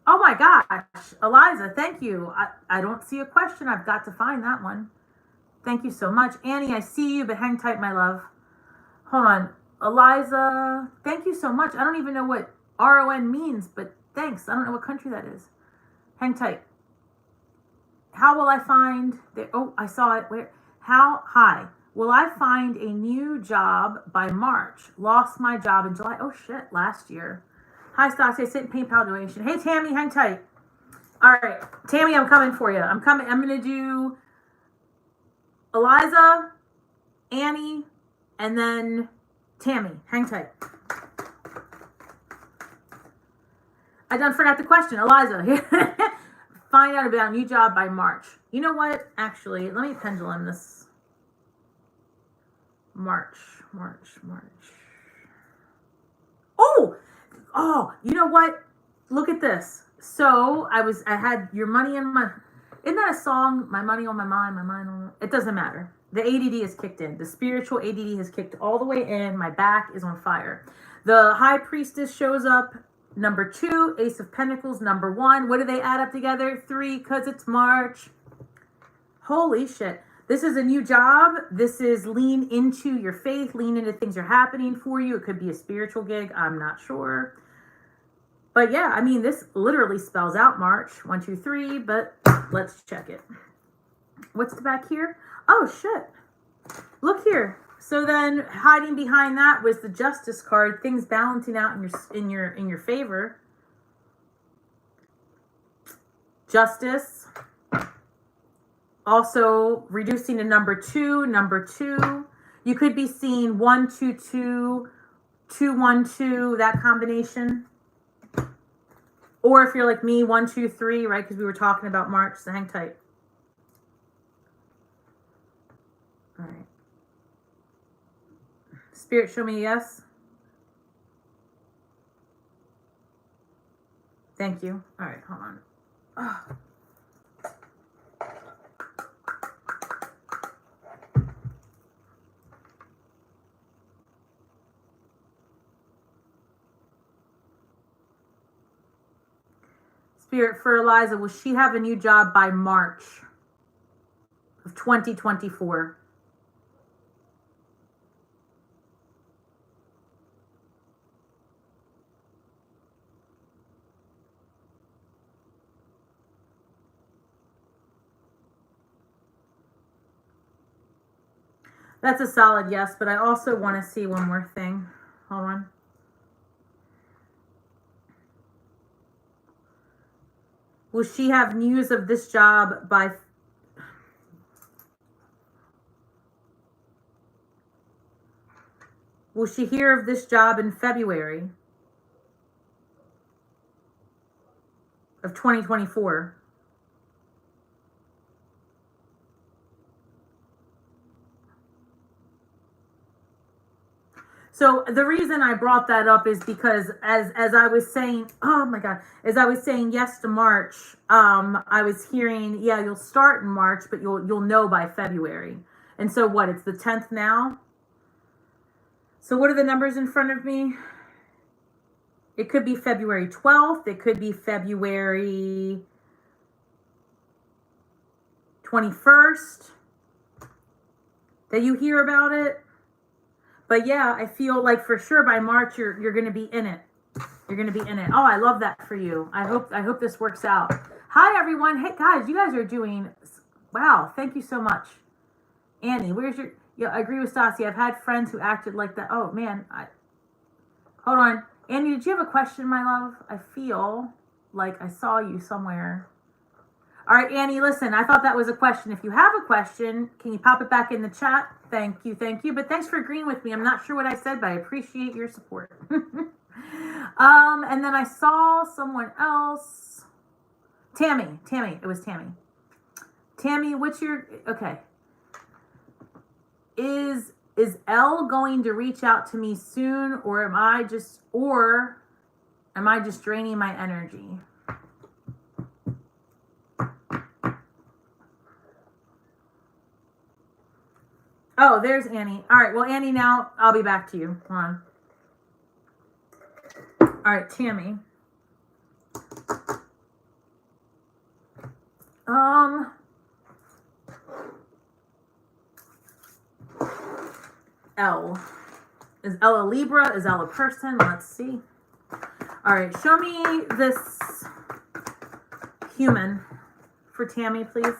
Speaker 1: Oh my gosh. Eliza, thank you. I don't see a question. I've got to find that one. Thank you so much. Annie, I see you, but hang tight, my love. Hold on. Eliza, thank you so much. I don't even know what RON means, but thanks. I don't know what country that is. Hang tight. How will I find oh, I saw it. Where? Hi. Will I find a new job by March? Lost my job in July. Oh shit, last year. Hi, Stasi. I sent PayPal donation. Hey, Tammy, hang tight. All right. Tammy, I'm coming for you. I'm coming. I'm going to do Eliza, Annie, and then Tammy. Hang tight. I done forgot the question. Eliza, find out about a new job by March. You know what? Actually, let me pendulum this. March. Oh, you know what? Look at this. So I had your money in my, isn't that a song? My money on my mind, my mind on, it doesn't matter. The ADD is kicked in. The spiritual ADD has kicked all the way in. My back is on fire. The High Priestess shows up. Number 2, Ace of Pentacles. Number 1. What do they add up together? 3, because it's March. Holy shit. This is a new job. This is lean into your faith. Lean into things are happening for you. It could be a spiritual gig. I'm not sure. But yeah, I mean, this literally spells out March. 1, 2, 3. But let's check it. What's the back here? Oh, shit. Look here. So then hiding behind that was the Justice card, things balancing out in your favor. Justice. Also reducing to number 2. You could be seeing 1, 2, 2, 2, 1, 2, that combination. Or if you're like me, 1, 2, 3, right? Because we were talking about March, so hang tight. All right. Spirit, show me a yes. Thank you. All right, hold on. Oh. Spirit, for Eliza, will she have a new job by March of 2024? That's a solid yes, but I also want to see one more thing. Hold on. Will she have news of this job by... Will she hear of this job in February of 2024? So the reason I brought that up is because as I was saying, oh my God, as I was saying yes to March, I was hearing, yeah, you'll start in March, but you'll know by February. And so what, it's the 10th now? So what are the numbers in front of me? It could be February 12th. It could be February 21st that you hear about it. But yeah, I feel like for sure by March you're going to be in it. You're going to be in it. Oh, I love that for you. I hope this works out. Hi everyone. Hey guys, you guys are doing wow. Thank you so much. Annie, where's your... Yeah, I agree with Stasi. I've had friends who acted like that. Oh man, hold on. Annie, did you have a question, my love? I feel like I saw you somewhere. All right, Annie, listen, I thought that was a question. If you have a question, can you pop it back in the chat? Thank you, thank you. But thanks for agreeing with me. I'm not sure what I said, but I appreciate your support. And then I saw someone else. Tammy, it was Tammy. Tammy, what's your... Okay. Is Elle going to reach out to me soon, or am I just draining my energy? Oh, there's Annie. All right, well, Annie, now I'll be back to you. Hold on. All right, Tammy. Elle. Is Elle a Libra? Is Elle a person? Let's see. All right, show me this human for Tammy, please.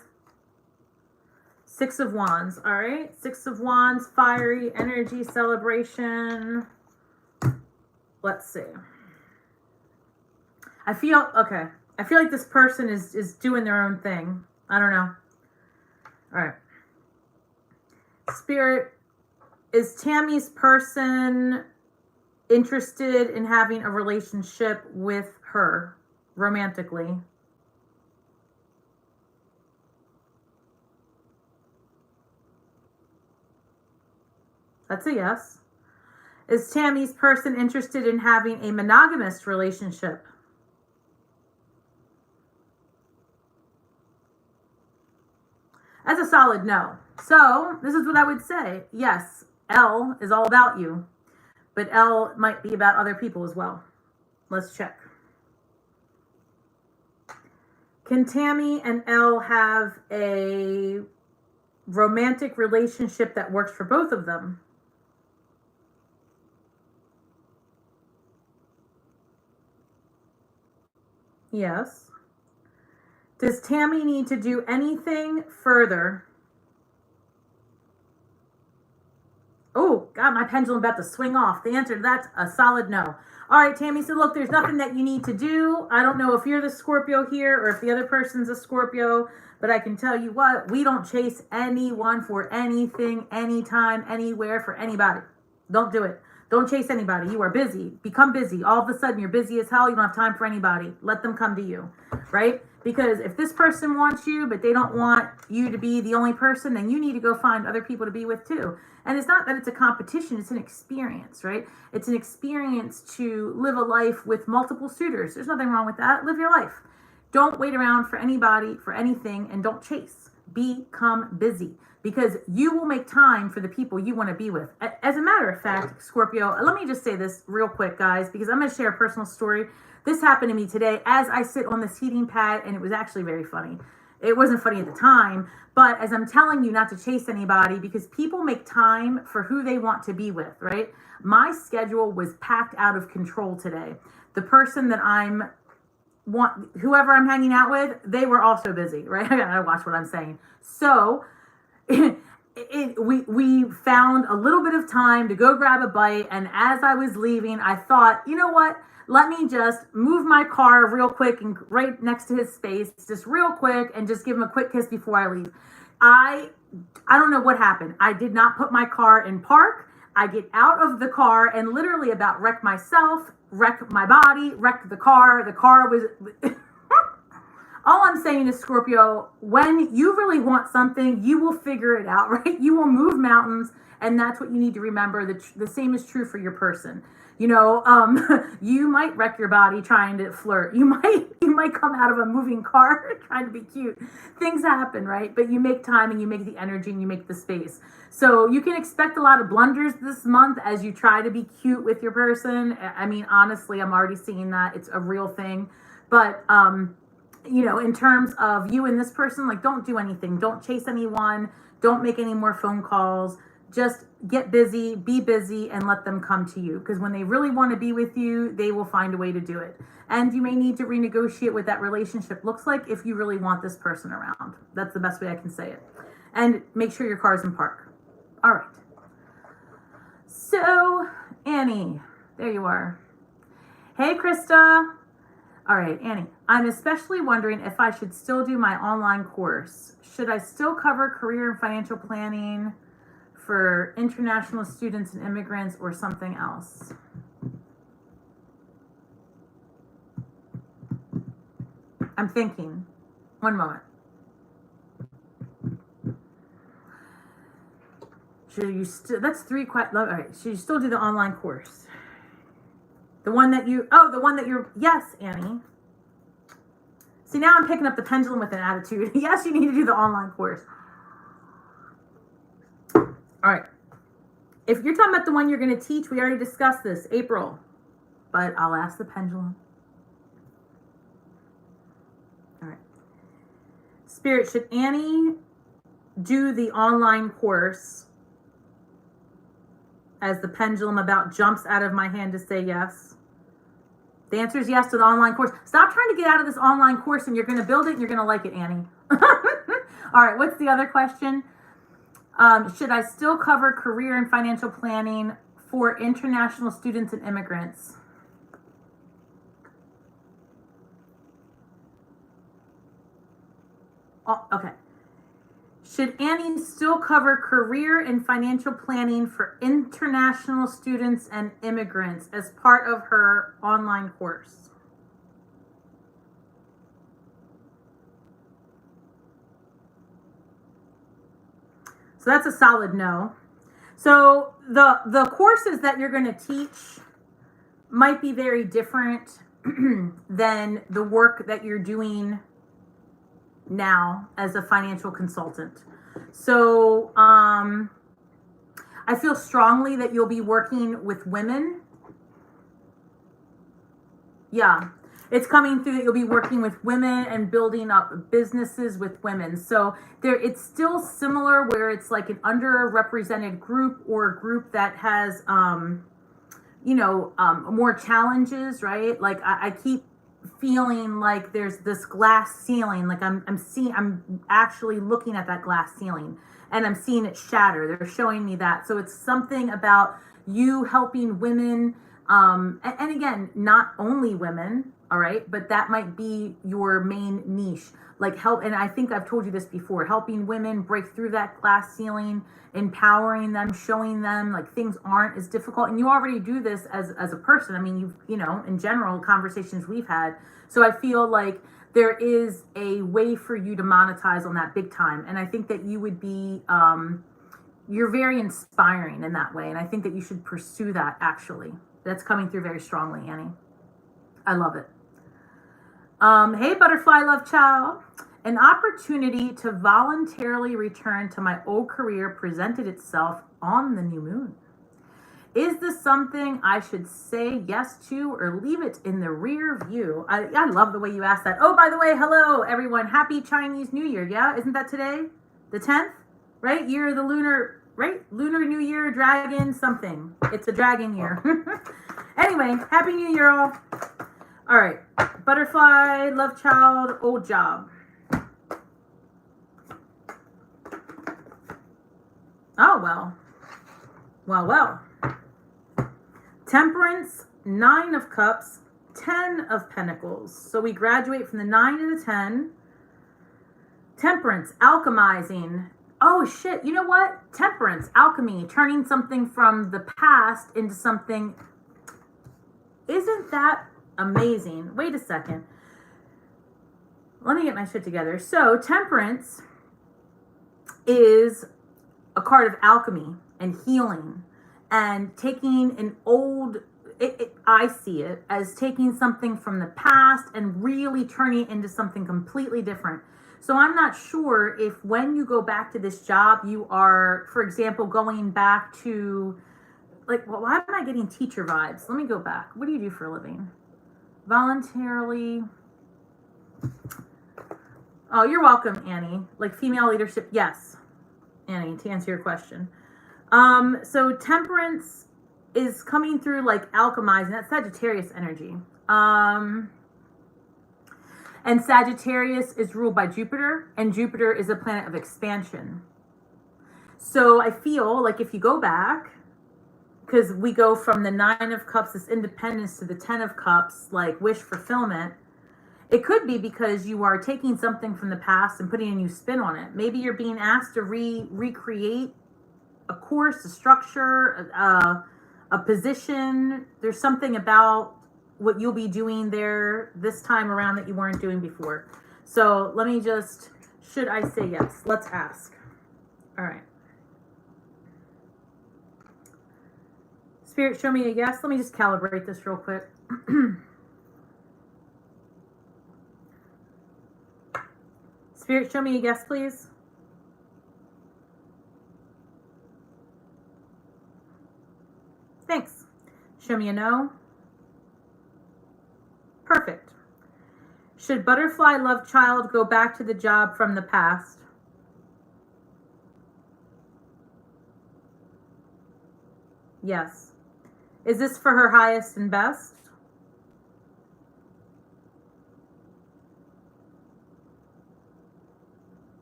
Speaker 1: Six of Wands. All right, Six of Wands, fiery energy, celebration. Let's see. I feel like this person is doing their own thing. I don't know. All right. Spirit, is Tammy's person interested in having a relationship with her romantically? That's a yes. Is Tammy's person interested in having a monogamous relationship? That's a solid no. So this is what I would say. Yes, Elle is all about you, but Elle might be about other people as well. Let's check. Can Tammy and Elle have a romantic relationship that works for both of them? Yes. Does Tammy need to do anything further? Oh, God, my pendulum about to swing off. The answer to that's a solid no. All right, Tammy, so look, there's nothing that you need to do. I don't know if you're the Scorpio here or if the other person's a Scorpio, but I can tell you what, we don't chase anyone for anything, anytime, anywhere, for anybody. Don't do it. Don't chase anybody. You are busy. Become busy. All of a sudden, you're busy as hell. You don't have time for anybody. Let them come to you, right? Because if this person wants you, but they don't want you to be the only person, then you need to go find other people to be with too. And it's not that it's a competition, it's an experience, right? It's an experience to live a life with multiple suitors. There's nothing wrong with that. Live your life. Don't wait around for anybody, for anything, and don't chase. Become busy, because you will make time for the people you want to be with. As a matter of fact, Scorpio, let me just say this real quick, guys, because I'm going to share a personal story. This happened to me today as I sit on this heating pad, and it was actually very funny. It wasn't funny at the time, but as I'm telling you not to chase anybody, because people make time for who they want to be with, right? My schedule was packed out of control today. The person that whoever I'm hanging out with, they were also busy, right? I gotta watch what I'm saying. So we found a little bit of time to go grab a bite, and as I was leaving, I thought, you know what? Let me just move my car real quick and right next to his space, just real quick, and just give him a quick kiss before I leave. I don't know what happened. I did not put my car in park. I get out of the car and literally about wreck myself, wreck my body, wreck the car. The car was... All I'm saying is, Scorpio, when you really want something, you will figure it out, right? You will move mountains, and that's what you need to remember. The same is true for your person. You know, you might wreck your body trying to flirt. You might come out of a moving car trying to be cute. Things happen, right? But you make time, and you make the energy, and you make the space. So you can expect a lot of blunders this month as you try to be cute with your person. I mean, honestly, I'm already seeing that. It's a real thing. But, you know, in terms of you and this person, like, don't do anything. Don't chase anyone. Don't make any more phone calls. Just get busy, be busy, and let them come to you. Because when they really want to be with you, they will find a way to do it. And you may need to renegotiate what that relationship looks like if you really want this person around. That's the best way I can say it. And make sure your car's in park. All right. So, Annie, there you are. Hey, Krista. All right, Annie, I'm especially wondering if I should still do my online course. Should I still cover career and financial planning for international students and immigrants, or something else? I'm thinking. One moment. Should you still, that's three quite, all right, should you still do the online course? The one that you're, yes, Annie. See, now I'm picking up the pendulum with an attitude. Yes, you need to do the online course. All right. If you're talking about the one you're going to teach, we already discussed this, April. But I'll ask the pendulum. All right. Spirit, should Annie do the online course as the pendulum about jumps out of my hand to say yes? The answer is yes to the online course. Stop trying to get out of this online course, and you're going to build it and you're going to like it, Annie. All right. What's the other question? Should I still cover career and financial planning for international students and immigrants? Oh, okay. Should Annie still cover career and financial planning for international students and immigrants as part of her online course? So that's a solid no. So the courses that you're going to teach might be very different than the work that you're doing now as a financial consultant. So I feel strongly that you'll be working with women. Yeah. It's coming through that you'll be working with women and building up businesses with women. So it's still similar where it's like an underrepresented group or a group that has, more challenges, right? Like I keep feeling like there's this glass ceiling. Like I'm actually looking at that glass ceiling and I'm seeing it shatter. They're showing me that. So it's something about you helping women. And again, not only women, all right, but that might be your main niche, like help. And I think I've told you this before, helping women break through that glass ceiling, empowering them, showing them like things aren't as difficult. And you already do this as a person. I mean, in general conversations we've had. So I feel like there is a way for you to monetize on that big time. And I think that you would be, you're very inspiring in that way. And I think that you should pursue that, actually. That's coming through very strongly, Annie. I love it. Hey, Butterfly Love Child. An opportunity to voluntarily return to my old career presented itself on the new moon. Is this something I should say yes to or leave it in the rear view? I love the way you asked that. Oh, by the way, hello, everyone. Happy Chinese New Year. Yeah, isn't that today? The 10th? Right? Year of the lunar, right? Lunar New Year, dragon, something. It's a dragon year. Anyway, Happy New Year, all. All right. Butterfly, Love Child, Old Job. Oh, well. Well. Temperance, 9 of Cups, 10 of Pentacles. So we graduate from the 9 to the 10. Temperance, alchemizing. Oh, shit. You know what? Temperance, alchemy, turning something from the past into something. Isn't that amazing? Wait a second. Let me get my shit together. So Temperance is a card of alchemy and healing and taking an old, I see it as taking something from the past and really turning it into something completely different. So I'm not sure if when you go back to this job, you are, for example, going back to, like, well, why am I getting teacher vibes? Let me go back. What do you do for a living? Voluntarily. Oh, you're welcome, Annie. Like female leadership. Yes, Annie, to answer your question. So Temperance is coming through like alchemizing. That's Sagittarius energy. And Sagittarius is ruled by Jupiter, and Jupiter is a planet of expansion. So I feel like if you go back, because we go from the 9 of Cups, this independence, to the 10 of Cups, like wish fulfillment, it could be because you are taking something from the past and putting a new spin on it. Maybe you're being asked to recreate a course, a structure, a position. There's something about what you'll be doing there this time around that you weren't doing before. So let me just, should I say yes? Let's ask. All right. Spirit, show me a yes. Let me just calibrate this real quick. Spirit, show me a yes, please. Thanks. Show me a no. Perfect. Should Butterfly Love Child go back to the job from the past? Yes. Is this for her highest and best?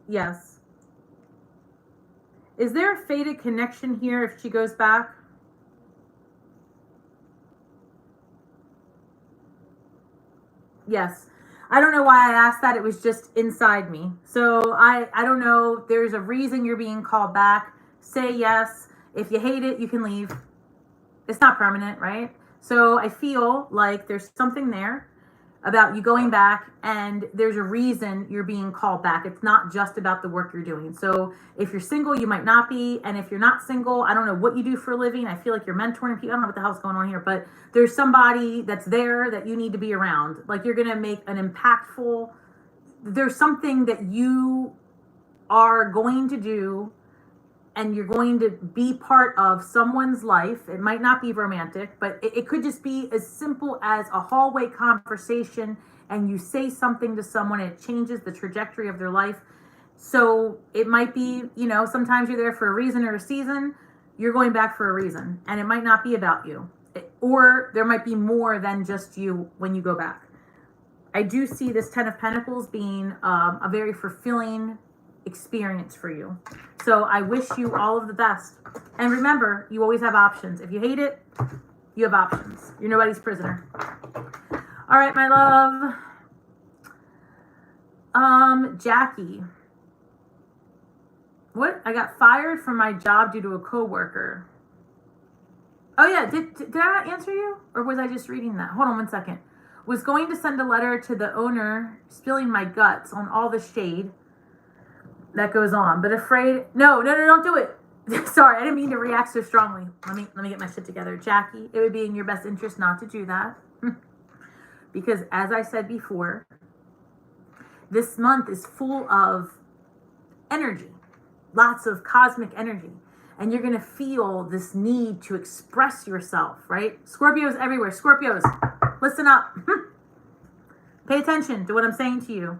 Speaker 1: Yes. Is there a fated connection here if she goes back? Yes. I don't know why I asked that. It was just inside me. So I don't know. There's a reason you're being called back. Say yes. If you hate it, you can leave. It's not permanent, right? So I feel like there's something there about you going back, and there's a reason you're being called back. It's not just about the work you're doing. So if you're single, you might not be. And if you're not single, I don't know what you do for a living. I feel like you're mentoring people. I don't know what the hell's going on here, but there's somebody that's there that you need to be around. Like you're going to make an impactful, there's something that you are going to do, and you're going to be part of someone's life. It might not be romantic, but it could just be as simple as a hallway conversation, and you say something to someone and it changes the trajectory of their life. So it might be, you know, sometimes you're there for a reason or a season. You're going back for a reason, and it might not be about you. Or there might be more than just you when you go back. I do see this 10 of Pentacles being a very fulfilling experience for you. So I wish you all of the best. And remember, you always have options. If you hate it, you have options. You're nobody's prisoner. All right, my love. Jackie. What? I got fired from my job due to a coworker. Oh yeah, did I not answer you? Or was I just reading that? Hold on one second. was going to send a letter to the owner spilling my guts on all the shade that goes on, but afraid, no, don't do it. Sorry, I didn't mean to react so strongly. Let me get my shit together. Jackie, it would be in your best interest not to do that. Because as I said before, this month is full of energy, lots of cosmic energy. And you're going to feel this need to express yourself, right? Scorpios everywhere. Scorpios, listen up. Pay attention to what I'm saying to you.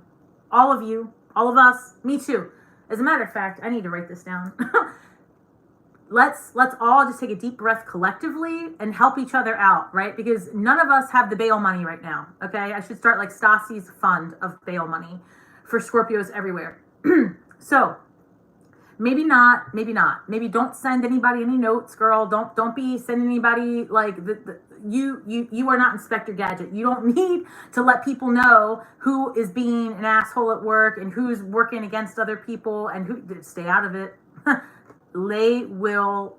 Speaker 1: All of you, all of us, me too. As a matter of fact, I need to write this down. Let's all just take a deep breath collectively and help each other out, right? Because none of us have the bail money right now, okay? I should start like Stasi's fund of bail money for Scorpios everywhere. So, maybe not. Maybe don't send anybody any notes, girl. Don't be sending anybody like you are not Inspector Gadget. You don't need to let people know who is being an asshole at work and who's working against other people and who. Stay out of it. They will.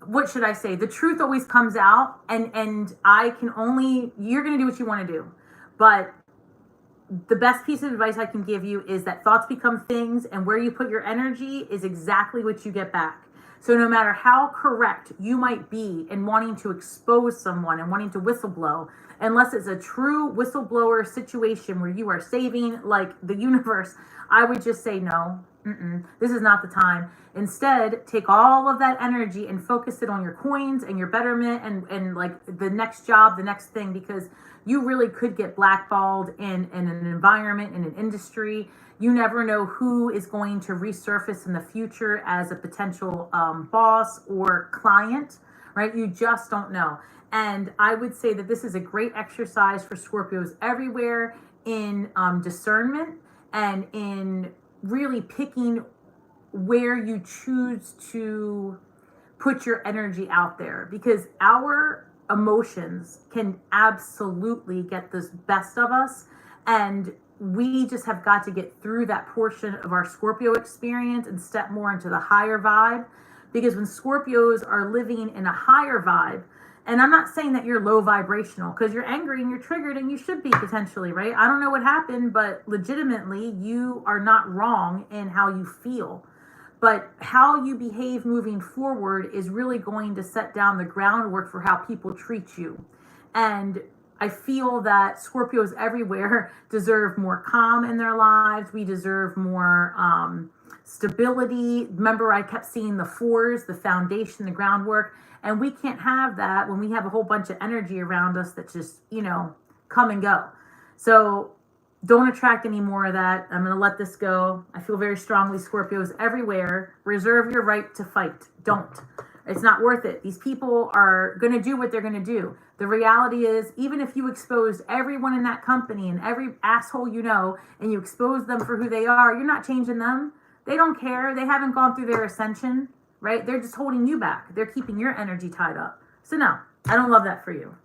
Speaker 1: What should I say? The truth always comes out, and I can only. You're gonna do what you want to do, but the best piece of advice I can give you is that thoughts become things, and where you put your energy is exactly what you get back. So no matter how correct you might be in wanting to expose someone and wanting to whistleblow, unless it's a true whistleblower situation where you are saving like the universe, I would just say no. This is not the time. Instead, take all of that energy and focus it on your coins and your betterment and like the next job, the next thing, because you really could get blackballed in an environment, in an industry. You never know who is going to resurface in the future as a potential boss or client, right? You just don't know. And I would say that this is a great exercise for Scorpios everywhere in discernment and in really picking where you choose to put your energy out there, because our emotions can absolutely get the best of us, and we just have got to get through that portion of our Scorpio experience and step more into the higher vibe. Because when Scorpios are living in a higher vibe, and I'm not saying that you're low vibrational, because you're angry and you're triggered and you should be potentially, right? I don't know what happened, but legitimately you are not wrong in how you feel. But how you behave moving forward is really going to set down the groundwork for how people treat you. And I feel that Scorpios everywhere deserve more calm in their lives. We deserve more stability. Remember, I kept seeing the fours, the foundation, the groundwork. And we can't have that when we have a whole bunch of energy around us that just, come and go. So don't attract any more of that. I'm going to let this go. I feel very strongly, Scorpios everywhere. Reserve your right to fight. Don't. It's not worth it. These people are going to do what they're going to do. The reality is, even if you expose everyone in that company and every asshole and you expose them for who they are, you're not changing them. They don't care. They haven't gone through their ascension, right? They're just holding you back. They're keeping your energy tied up. So no, I don't love that for you.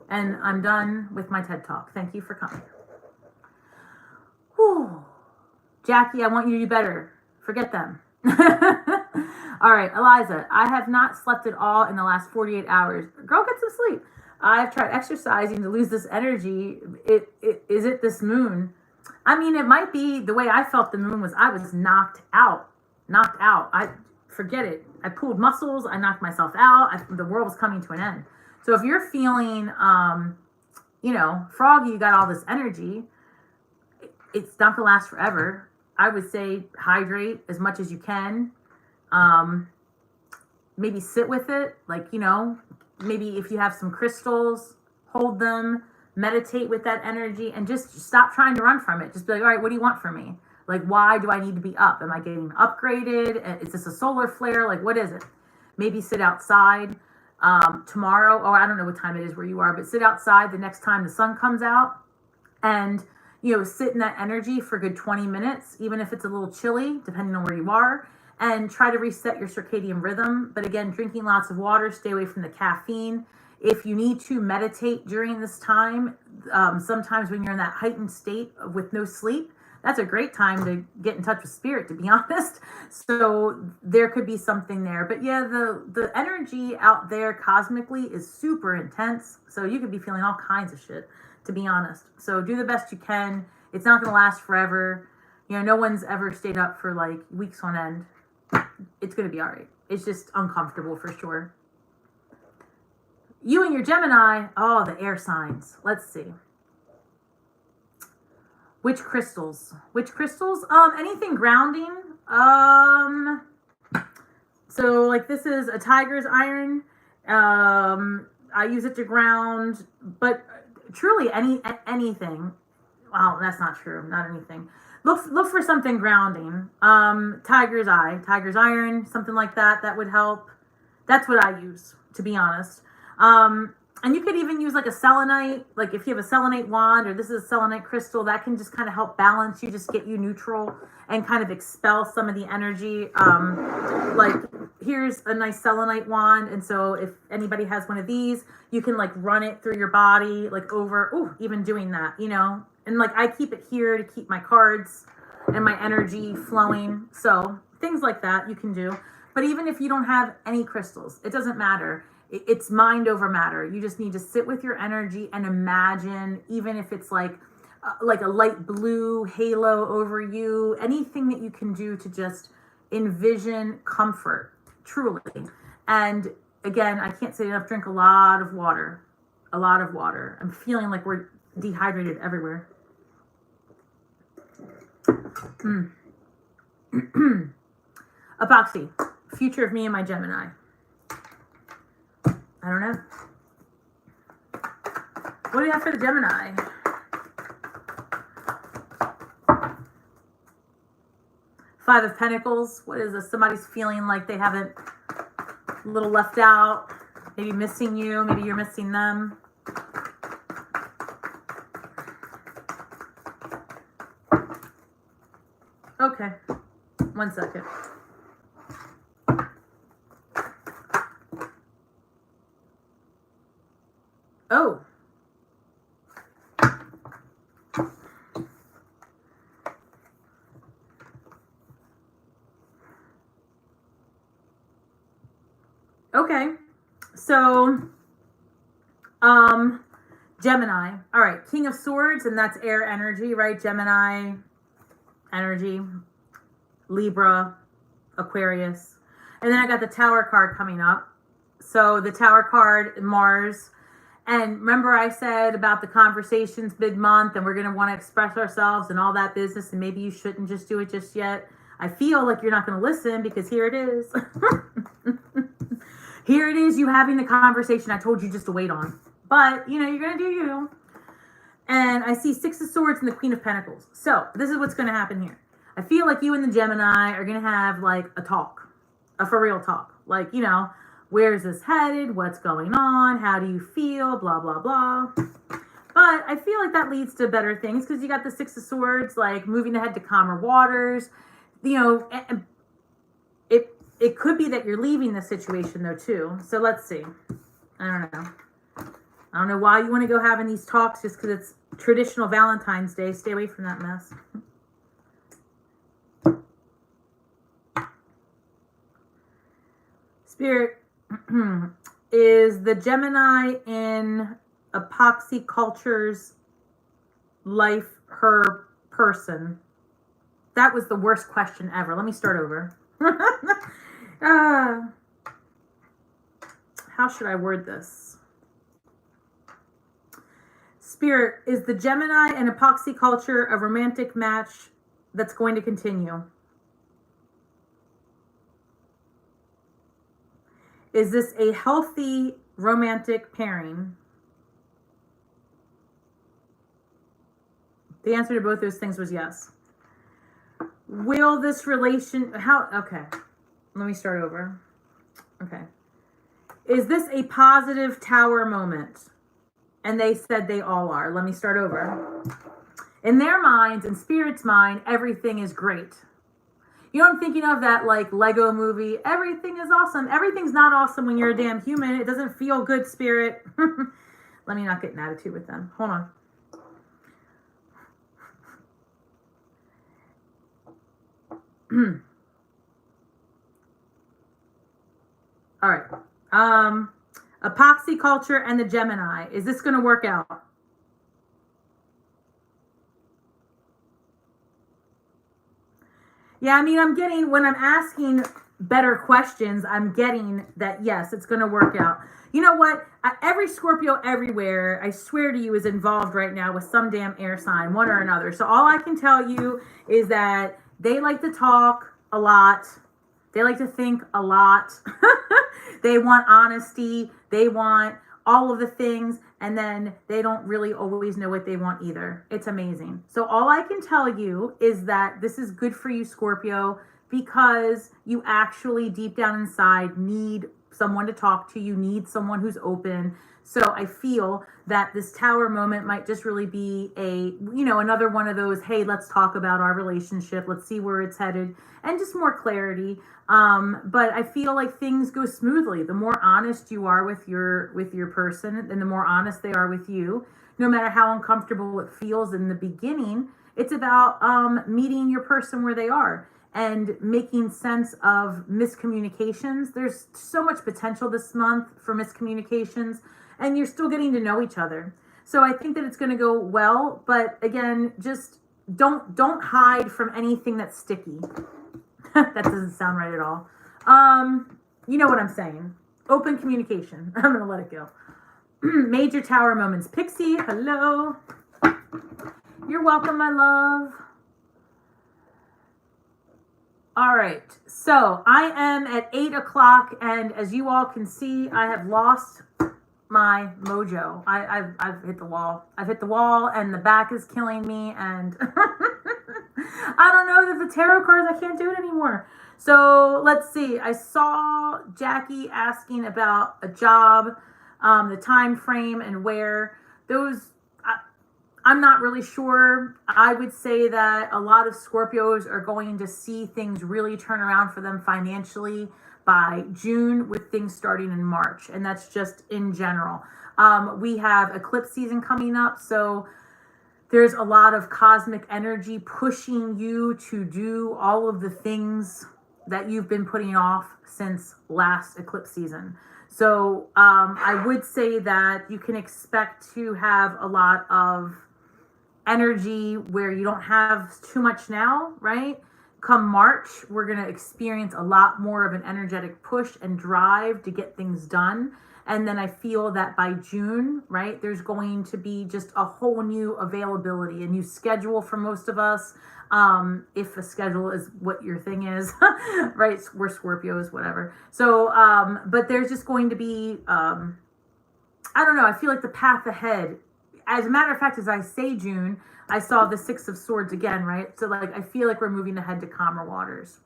Speaker 1: And I'm done with my TED Talk. Thank you for coming. Whew. Jackie, I want you to do better. Forget them. All right, Eliza, I have not slept at all in the last 48 hours. Girl, get some sleep. I've tried exercising to lose this energy. Is it this moon? I mean, it might be the way I felt the moon was I was knocked out. I forget it. I pulled muscles. I knocked myself out. The world was coming to an end. So if you're feeling, froggy, you got all this energy, it's not going to last forever. I would say hydrate as much as you can. Maybe sit with it. Maybe if you have some crystals, hold them, meditate with that energy, and just stop trying to run from it. Just be like, all right, what do you want from me? Like, why do I need to be up? Am I getting upgraded? Is this a solar flare? Like, what is it? Maybe sit outside tomorrow. Oh, I don't know what time it is where you are, but sit outside the next time the sun comes out and, sit in that energy for a good 20 minutes, even if it's a little chilly, depending on where you are, and try to reset your circadian rhythm. But again, drinking lots of water, stay away from the caffeine. If you need to meditate during this time, sometimes when you're in that heightened state with no sleep, that's a great time to get in touch with spirit, to be honest. So there could be something there. But yeah, the energy out there cosmically is super intense. So you could be feeling all kinds of shit, to be honest. So do the best you can. It's not going to last forever. You know, no one's ever stayed up for like weeks on end. It's going to be all right. It's just uncomfortable for sure. You and your Gemini, oh, the air signs. Let's see. Which crystals? Anything grounding. So like this is a tiger's iron. I use it to ground, but truly anything. Wow, that's not true. Not anything. Look for something grounding. Tiger's iron, something like that. That would help. That's what I use, to be honest. And you could even use like a selenite, like if you have a selenite wand or this is a selenite crystal, that can just kind of help balance you, just get you neutral and kind of expel some of the energy. Like here's a nice selenite wand. And so if anybody has one of these, you can like run it through your body, like over, even doing that, you know, and like I keep it here to keep my cards and my energy flowing. So things like that you can do. But even if you don't have any crystals, it doesn't matter. It's mind over matter. You just need to sit with your energy and imagine, even if it's like a light blue halo over you, anything that you can do to just envision comfort, truly. And again, I can't say enough, drink a lot of water. I'm feeling like we're dehydrated everywhere. Epoxy, future of me and my Gemini. I don't know. What do you have for the Gemini? Five of Pentacles. What is this? Somebody's feeling like they haven't, a little left out. Maybe missing you. Maybe you're missing them. Okay. 1 second. Oh. Okay. So, Gemini. All right. King of Swords, and that's air energy, right? Gemini energy, Libra, Aquarius. And then I got the Tower card coming up. So the Tower card, Mars. And remember I said about the conversations mid-month and we're going to want to express ourselves and all that business, and maybe you shouldn't just do it just yet. I feel like you're not going to listen because here it is. Here it is, you having the conversation I told you just to wait on. But, you know, you're going to do you. And I see Six of Swords and the Queen of Pentacles. So this is what's going to happen here. I feel like you and the Gemini are going to have like a talk, a for real talk. Like, you know, where's this headed? What's going on? How do you feel? Blah, blah, blah. But I feel like that leads to better things because you got the Six of Swords, like moving ahead to calmer waters. You know, it could be that you're leaving the situation though too. So let's see. I don't know. I don't know why you want to go having these talks just because it's traditional Valentine's Day. Stay away from that mess. Spirit, is the Gemini in epoxy culture's life her person? That was the worst question ever. Let me start over. How should I word this? Spirit, is the Gemini and epoxy culture a romantic match that's going to continue? Is this a healthy romantic pairing? The answer to both those things was yes. Will this relation, okay, let me start over. Okay. Is this a positive Tower moment? And they said they all are. Let me start over. In their minds, in Spirit's mind, everything is great. You know, I'm thinking of that like Lego movie. Everything is awesome. Everything's not awesome when you're a damn human. It doesn't feel good, Spirit. Let me not get an attitude with them. Hold on. All right. Epoxy culture and the Gemini. Is this going to work out? Yeah, I mean, I'm getting, when I'm asking better questions, I'm getting that, yes, it's going to work out. You know what? Every Scorpio everywhere, I swear to you, is involved right now with some damn air sign, one or another. So all I can tell you is that they like to talk a lot. They like to think a lot. They want honesty. They want all of the things. And then they don't really always know what they want either. It's amazing. So all I can tell you is that this is good for you, Scorpio, because you actually deep down inside need someone to talk to. You need someone who's open. So I feel that this tower moment might just really be another one of those, hey, let's talk about our relationship. Let's see where it's headed, and just more clarity. But I feel like things go smoothly. The more honest you are with your person, and the more honest they are with you, no matter how uncomfortable it feels in the beginning, it's about meeting your person where they are and making sense of miscommunications. There's so much potential this month for miscommunications, and you're still getting to know each other. So I think that it's going to go well, but again, just don't hide from anything that's sticky. That doesn't sound right at all. You know what I'm saying. Open communication. I'm going to let it go. Major tower moments. Pixie, hello. You're welcome, my love. All right. So I am at 8 o'clock, and as you all can see, I have lost my mojo. I've hit the wall. I've hit the wall, and the back is killing me, and I don't know that the tarot cards, I can't do it anymore. So let's see. I saw Jackie asking about a job, the time frame and where those. I'm not really sure. I would say that a lot of Scorpios are going to see things really turn around for them financially by June, with things starting in March. And that's just in general. We have eclipse season coming up. So there's a lot of cosmic energy pushing you to do all of the things that you've been putting off since last eclipse season. So I would say that you can expect to have a lot of energy where you don't have too much now, right? Come March, we're going to experience a lot more of an energetic push and drive to get things done. And then I feel that by June, right, there's going to be just a whole new availability, a new schedule for most of us. If a schedule is what your thing is, right? We're Scorpios, whatever. So, but there's just going to be, I don't know, I feel like the path ahead. As a matter of fact, as I say June, I saw the Six of Swords again, right? So like, I feel like we're moving ahead to calmer waters.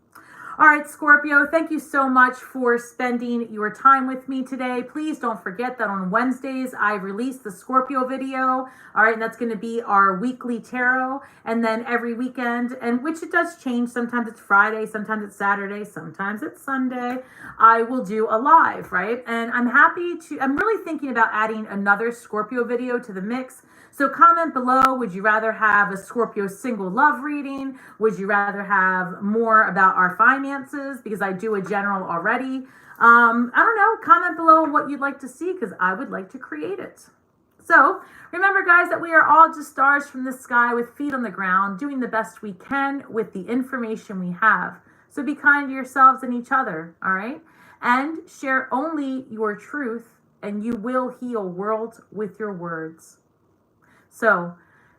Speaker 1: All right, Scorpio, thank you so much for spending your time with me today. Please don't forget that on Wednesdays, I release the Scorpio video. All right, and that's going to be our weekly tarot. And then every weekend, and which it does change. Sometimes it's Friday, sometimes it's Saturday, sometimes it's Sunday. I will do a live, right? And I'm really thinking about adding another Scorpio video to the mix. So comment below, would you rather have a Scorpio single love reading? Would you rather have more about our finances? Because I do a general already. I don't know, comment below what you'd like to see, because I would like to create it. So remember, guys, that we are all just stars from the sky with feet on the ground, doing the best we can with the information we have. So be kind to yourselves and each other, all right? And share only your truth, and you will heal worlds with your words. So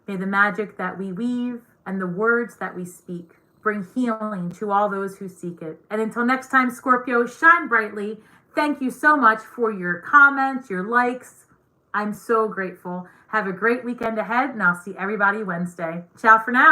Speaker 1: may the magic that we weave and the words that we speak bring healing to all those who seek it. And until next time, Scorpio, shine brightly. Thank you so much for your comments, your likes. I'm so grateful. Have a great weekend ahead, and I'll see everybody Wednesday. Ciao for now.